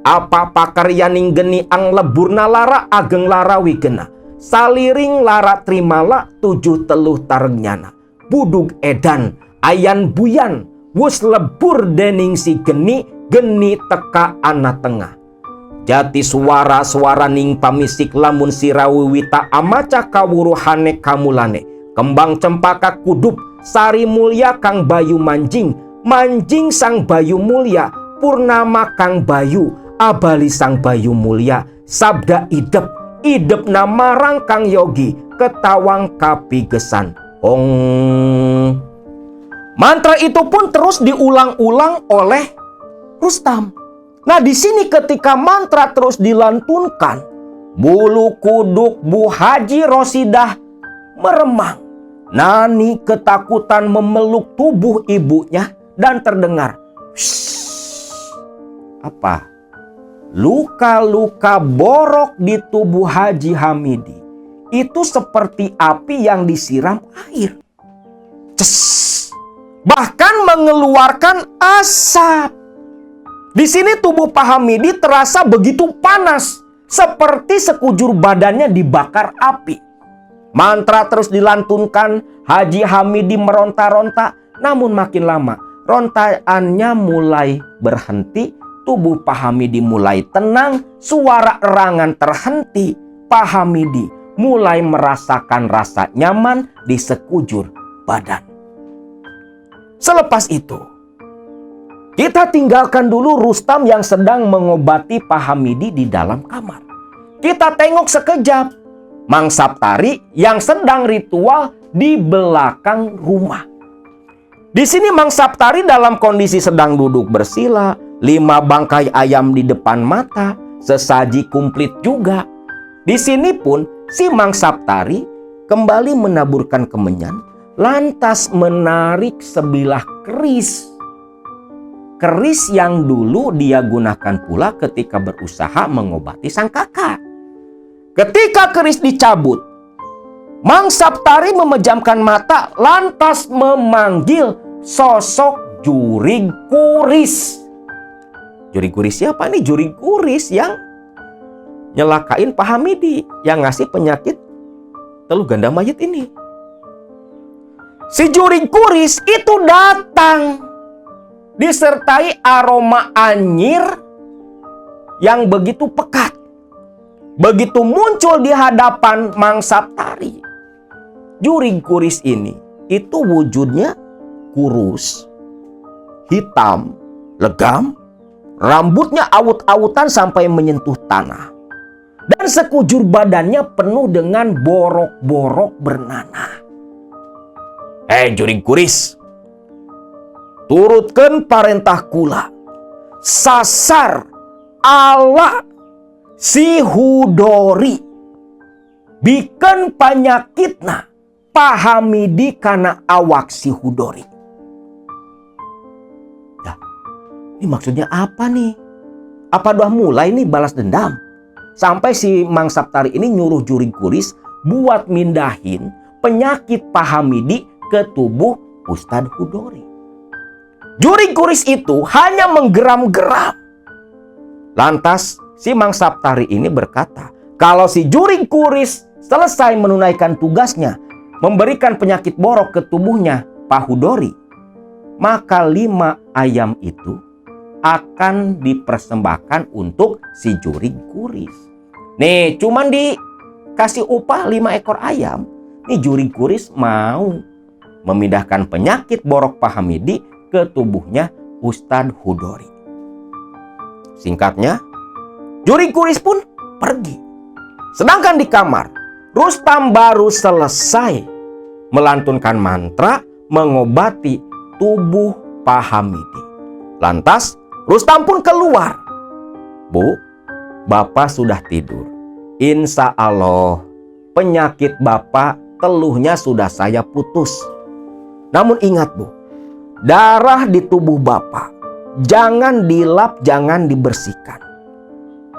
apa pakaryaning geni, ang leburna lara ageng lara wigena, saliring lara trimala, 7 teluh taregnyana, budug edan ayan buyan, wus lebur dening si geni, geni teka ana tengah. Jati suara ning pamisik lamun sirawiwita amaca kawuruhane kamulane, kembang cempaka kudup, sari mulya kang bayu manjing, manjing sang bayu mulya, purnama kang bayu, abali sang bayu mulya, sabda idep, idep namarang kang yogi, ketawang kapigesan. Hong. Mantra itu pun terus diulang-ulang oleh Rustam. Nah, di sini ketika mantra terus dilantunkan, bulu kuduk Bu Haji Rosidah meremang. Nani ketakutan memeluk tubuh ibunya dan terdengar, apa? Luka-luka borok di tubuh Haji Hamidi itu seperti api yang disiram air. Bahkan mengeluarkan asap. Di sini tubuh Pak Hamidi terasa begitu panas, seperti sekujur badannya dibakar api. Mantra terus dilantunkan, Haji Hamidi meronta-ronta, namun makin lama rontaannya mulai berhenti, tubuh Pak Hamidi mulai tenang, suara erangan terhenti. Pak Hamidi mulai merasakan rasa nyaman di sekujur badan. Selepas itu, kita tinggalkan dulu Rustam yang sedang mengobati Pak Hamidi di dalam kamar. Kita tengok sekejap Mang Saptari yang sedang ritual di belakang rumah. Di sini Mang Saptari dalam kondisi sedang duduk bersila, 5 bangkai ayam di depan mata, sesaji komplit juga. Di sini pun si Mang Saptari kembali menaburkan kemenyan, lantas menarik sebilah keris. Keris yang dulu dia gunakan pula ketika berusaha mengobati sang kakak. Ketika keris dicabut, Mang Saptari memejamkan mata lantas memanggil sosok Jurig Kuris. Jurig Kuris siapa nih? Jurig Kuris yang nyelakain Pak Hamidi, yang ngasih penyakit teluh ganda mayit ini. Si Jurig Kuris itu datang disertai aroma anyir yang begitu pekat. Begitu muncul di hadapan Mang Saptari, Jurig Kuris ini itu wujudnya kurus, hitam, legam, rambutnya awut-awutan sampai menyentuh tanah, dan sekujur badannya penuh dengan borok-borok bernanah. Jurig Kuris, turutkeun parentah kula. sasar ala si Hudori bikin penyakitna pahamidi karena awak si Hudori. Nah, ini maksudnya apa nih? Apa udah mulai nih balas dendam? Sampai si Mang Saptari ini nyuruh Juring Kuris buat mindahin penyakit pahamidi ke tubuh Ustadz Hudori. Juring Kuris itu hanya menggeram-geram. Lantas si Mang Saptari ini berkata, kalau si Juring Kuris selesai menunaikan tugasnya, memberikan penyakit borok ke tubuhnya Pak Hudori, maka 5 ayam itu akan dipersembahkan untuk si Juring Kuris. Nih, cuman dikasih upah 5 ekor ayam. Nih Juring Kuris mau memindahkan penyakit borok Pak Hamidi ke tubuhnya Ustadz Hudori. Singkatnya, Juring Kuris pun pergi. Sedangkan di kamar, Rustam baru selesai melantunkan mantra mengobati tubuh Pak Hamidi. Lantas Rustam pun keluar. Bu, Bapak sudah tidur. Insya Allah penyakit Bapak teluhnya sudah saya putus. Namun ingat Bu, darah di tubuh Bapak jangan dilap, jangan dibersihkan.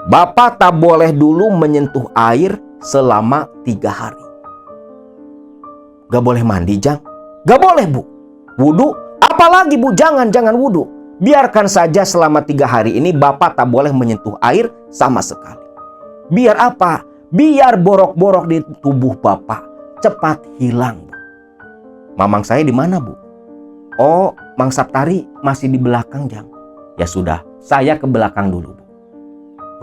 Bapak tak boleh dulu menyentuh air selama 3 hari. Gak boleh mandi, Jang? Gak boleh, Bu. Wudhu? Apalagi, Bu, jangan wudhu. Biarkan saja selama 3 hari ini Bapak tak boleh menyentuh air sama sekali. Biar apa? Biar borok-borok di tubuh Bapak cepat hilang, Bu. Mamang saya di mana, Bu? Oh, Mang Saptari masih di belakang, Jang. Ya sudah, saya ke belakang dulu, Bu.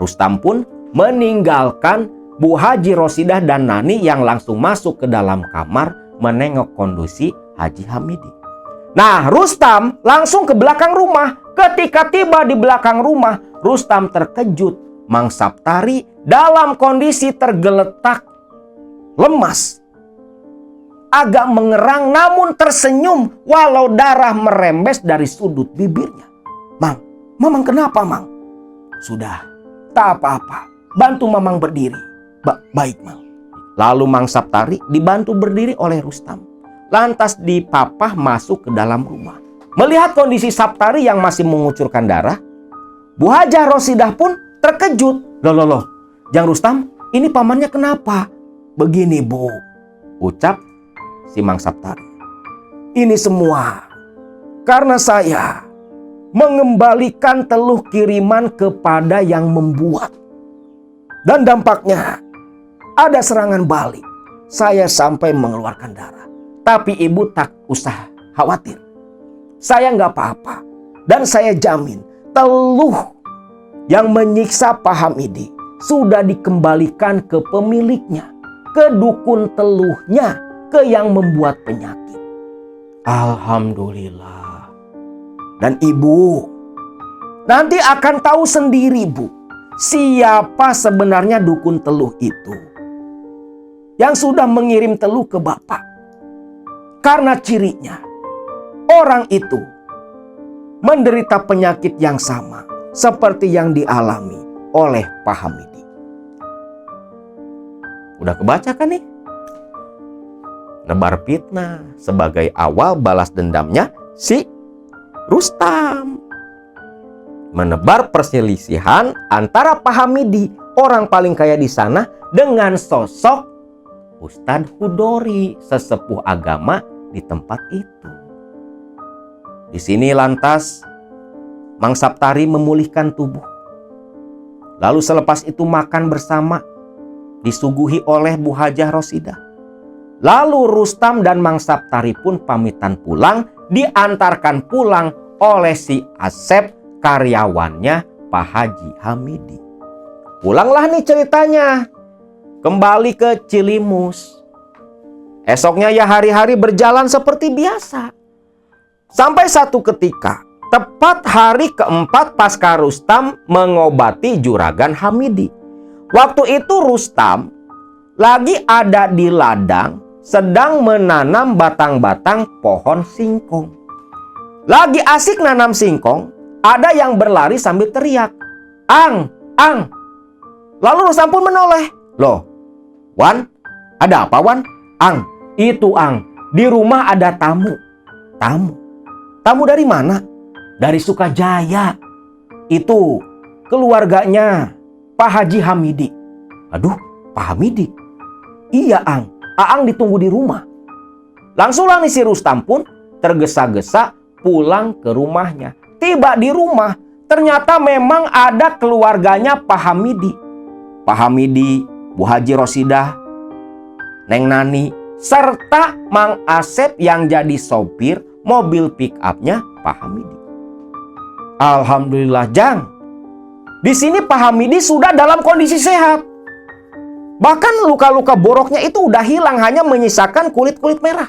Rustam pun meninggalkan Bu Haji Rosidah dan Nani yang langsung masuk ke dalam kamar menengok kondisi Haji Hamidi. Nah, Rustam langsung ke belakang rumah. Ketika tiba di belakang rumah, Rustam terkejut. Mang Saptari dalam kondisi tergeletak, lemas, agak mengerang namun tersenyum walau darah merembes dari sudut bibirnya. Mang, Mamang kenapa, Mang? Sudah, tak apa-apa. Bantu Mamang berdiri. Baik, Mang. Lalu Mang Saptari dibantu berdiri oleh Rustam. Lantas dipapah masuk ke dalam rumah. Melihat kondisi Saptari yang masih mengucurkan darah, Bu Hajah Rosidah pun terkejut. Loh, Jang Rustam, ini pamannya kenapa? Begini, Bu, ucap si Mang Saptari. Ini semua karena saya mengembalikan teluh kiriman kepada yang membuat. Dan dampaknya ada serangan balik. Saya sampai mengeluarkan darah. Tapi ibu tak usah khawatir. Saya nggak apa-apa. Dan saya jamin teluh yang menyiksa Pak Hamidi sudah dikembalikan ke pemiliknya. Ke dukun teluhnya. Ke yang membuat penyakit. Alhamdulillah. Dan ibu nanti akan tahu sendiri, Bu, siapa sebenarnya dukun teluh itu yang sudah mengirim teluh ke Bapak. Karena cirinya orang itu menderita penyakit yang sama seperti yang dialami oleh Pak Hamidi. Udah kebaca kan nih? Nebar fitnah sebagai awal balas dendamnya si Rustam. Menebar perselisihan antara Pak Hamidi, orang paling kaya di sana, dengan sosok Ustadz Hudori, sesepuh agama di tempat itu. Di sini lantas Mang Saptari memulihkan tubuh. Lalu selepas itu makan bersama, disuguhi oleh Bu Hajah Rosidah. Lalu Rustam dan Mang Saptari pun pamitan pulang, diantarkan pulang oleh si Asep, karyawannya Pak Haji Hamidi. Pulanglah nih ceritanya, kembali ke Cilimus. Esoknya ya hari-hari berjalan seperti biasa. Sampai satu ketika, tepat hari keempat pasca Rustam mengobati Juragan Hamidi. Waktu itu Rustam lagi ada di ladang sedang menanam batang-batang pohon singkong. Lagi asik nanam singkong, ada yang berlari sambil teriak, "Ang, Ang!" Lalu Rustam pun menoleh. "Loh, Wan, ada apa, Wan?" "Ang, itu Ang, di rumah ada tamu." "Tamu? Tamu dari mana?" "Dari Sukajaya. Itu keluarganya Pak Haji Hamidi." "Aduh, Pak Hamidi?" "Iya, Ang. Aang ditunggu di rumah." Langsunglah nih si Rustam pun tergesa-gesa pulang ke rumahnya. Tiba di rumah, ternyata memang ada keluarganya Pak Hamidi. Pak Hamidi, Bu Haji Rosidah, Neng Nani, serta Mang Asep yang jadi sopir mobil pick up-nya Pak Hamidi. Alhamdulillah, Jang. Di sini Pak Hamidi sudah dalam kondisi sehat. Bahkan luka-luka boroknya itu udah hilang, hanya menyisakan kulit-kulit merah.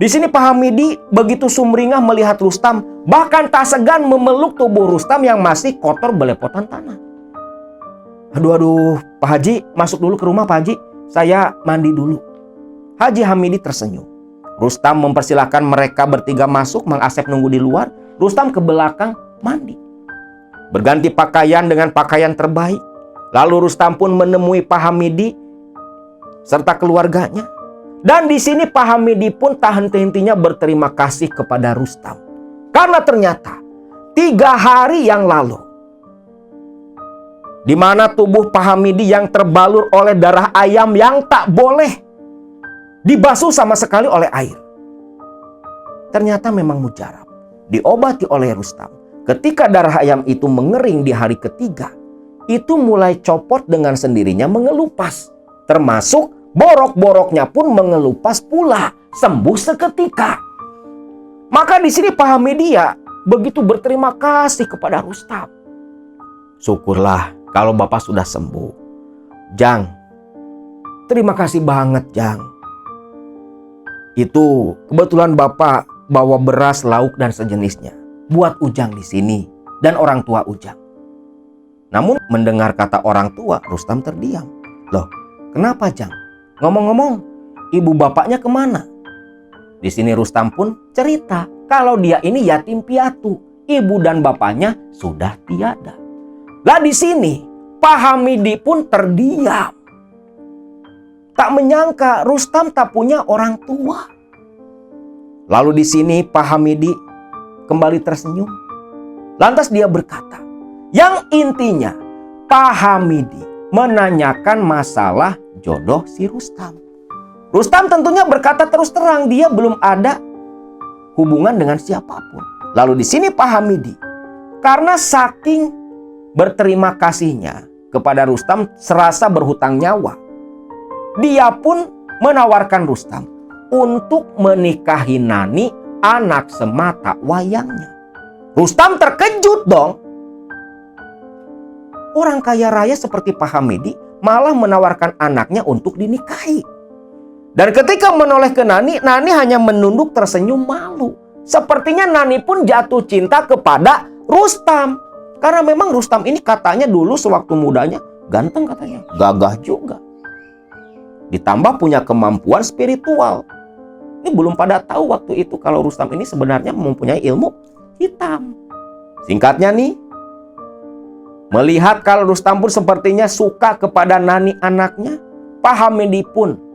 Di sini Pak Hamidi begitu sumringah melihat Rustam, bahkan tak segan memeluk tubuh Rustam yang masih kotor belepotan tanah. Aduh, Pak Haji, masuk dulu ke rumah Pak Haji. Saya mandi dulu." Haji Hamidi tersenyum. Rustam mempersilahkan mereka bertiga masuk, Mang Asep nunggu di luar. Rustam ke belakang mandi. Berganti pakaian dengan pakaian terbaik. Lalu Rustam pun menemui Pak Hamidi serta keluarganya. Dan di sini Pak Hamidi pun tak henti-hentinya berterima kasih kepada Rustam. Karena ternyata 3 hari yang lalu, di mana tubuh Pak Hamidi yang terbalur oleh darah ayam yang tak boleh dibasuh sama sekali oleh air, ternyata memang mujarab, diobati oleh Rustam. Ketika darah ayam itu mengering di hari ketiga, itu mulai copot dengan sendirinya mengelupas. Termasuk borok-boroknya pun mengelupas pula, sembuh seketika. Maka di sini Pak Hamidi ya begitu berterima kasih kepada Rustam. "Syukurlah kalau Bapak sudah sembuh. Jang, terima kasih banget, Jang. Itu kebetulan Bapak bawa beras, lauk dan sejenisnya buat Ujang di sini dan orang tua Ujang." Namun mendengar kata orang tua, Rustam terdiam. "Loh, kenapa, Jang? Ngomong-ngomong, ibu bapaknya kemana?" Di sini Rustam pun cerita kalau dia ini yatim piatu, ibu dan bapaknya sudah tiada. Lah di sini Pak Hamidi pun terdiam. Tak menyangka Rustam tak punya orang tua. Lalu di sini Pak Hamidi kembali tersenyum. Lantas dia berkata, yang intinya Pak Hamidi menanyakan masalah jodoh si Rustam. Rustam tentunya berkata terus terang dia belum ada hubungan dengan siapapun. Lalu di sini Pak Hamidi karena saking berterima kasihnya kepada Rustam serasa berhutang nyawa, dia pun menawarkan Rustam untuk menikahi Nani, anak semata wayangnya. Rustam terkejut dong. Orang kaya raya seperti Pak Hamidi malah menawarkan anaknya untuk dinikahi. Dan ketika menoleh ke Nani, Nani hanya menunduk tersenyum malu. Sepertinya Nani pun jatuh cinta kepada Rustam. Karena memang Rustam ini katanya dulu sewaktu mudanya ganteng katanya, gagah juga. Ditambah punya kemampuan spiritual. Ini belum pada tahu waktu itu kalau Rustam ini sebenarnya mempunyai ilmu hitam. Singkatnya nih, melihat kalau Rustam pun sepertinya suka kepada Nani anaknya, Pak Hamidi pun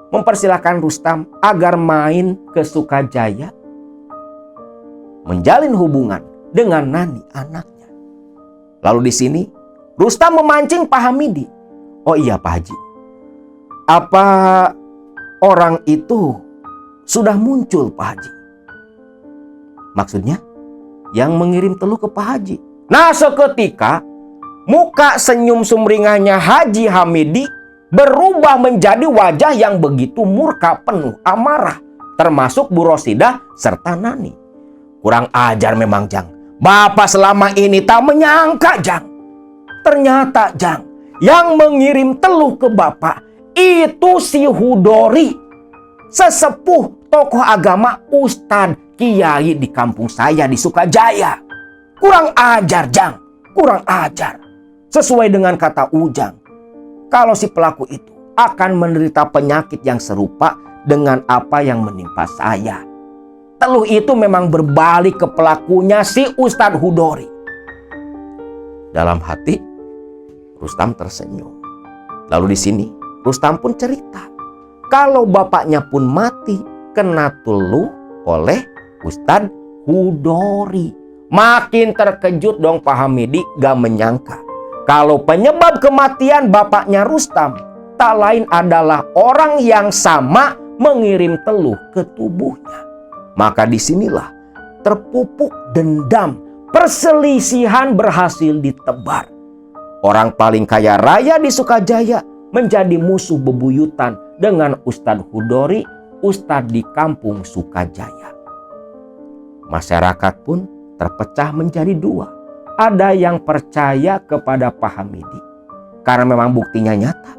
mempersilahkan Rustam agar main ke Sukajaya menjalin hubungan dengan Nani anaknya. Lalu di sini Rustam memancing Pak Hamidi. "Oh iya Pak Haji, apa orang itu sudah muncul Pak Haji?" Maksudnya yang mengirim teluh ke Pak Haji. Nah seketika muka senyum sumringahnya Haji Hamidi berubah menjadi wajah yang begitu murka penuh amarah. Termasuk Bu Rosidah serta Nani. Kurang ajar memang Jang. Bapak selama ini tak menyangka Jang. Ternyata Jang, yang mengirim teluh ke Bapak itu si Hudori. Sesepuh tokoh agama Ustadz Kiai di kampung saya di Sukajaya. Kurang ajar Jang, kurang ajar. Sesuai dengan kata Ujang, kalau si pelaku itu akan menderita penyakit yang serupa dengan apa yang menimpa saya. teluh itu memang berbalik ke pelakunya, si Ustadz Hudori. Dalam hati Rustam tersenyum. Lalu di sini Rustam pun cerita kalau bapaknya pun mati kena teluh oleh Ustadz Hudori. Makin terkejut dong Pak Hamidi, gak menyangka kalau penyebab kematian bapaknya Rustam tak lain adalah orang yang sama mengirim teluh ke tubuhnya. Maka disinilah terpupuk dendam, perselisihan berhasil ditebar. Orang paling kaya raya di Sukajaya menjadi musuh bebuyutan dengan Ustadz Hudori, Ustadz di kampung Sukajaya. Masyarakat pun terpecah menjadi dua. Ada yang percaya kepada Pak Hamidi karena memang buktinya nyata.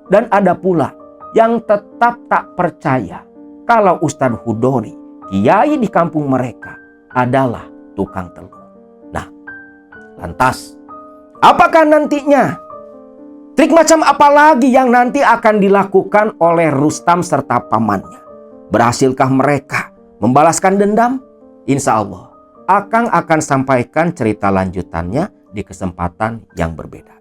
Dan ada pula yang tetap tak percaya kalau Ustadz Hudori, kiai di kampung mereka, adalah tukang teluh. Nah, lantas apakah nantinya trik macam apa lagi yang nanti akan dilakukan oleh Rustam serta pamannya? Berhasilkah mereka membalaskan dendam? Insya Allah Akang akan sampaikan cerita lanjutannya di kesempatan yang berbeda.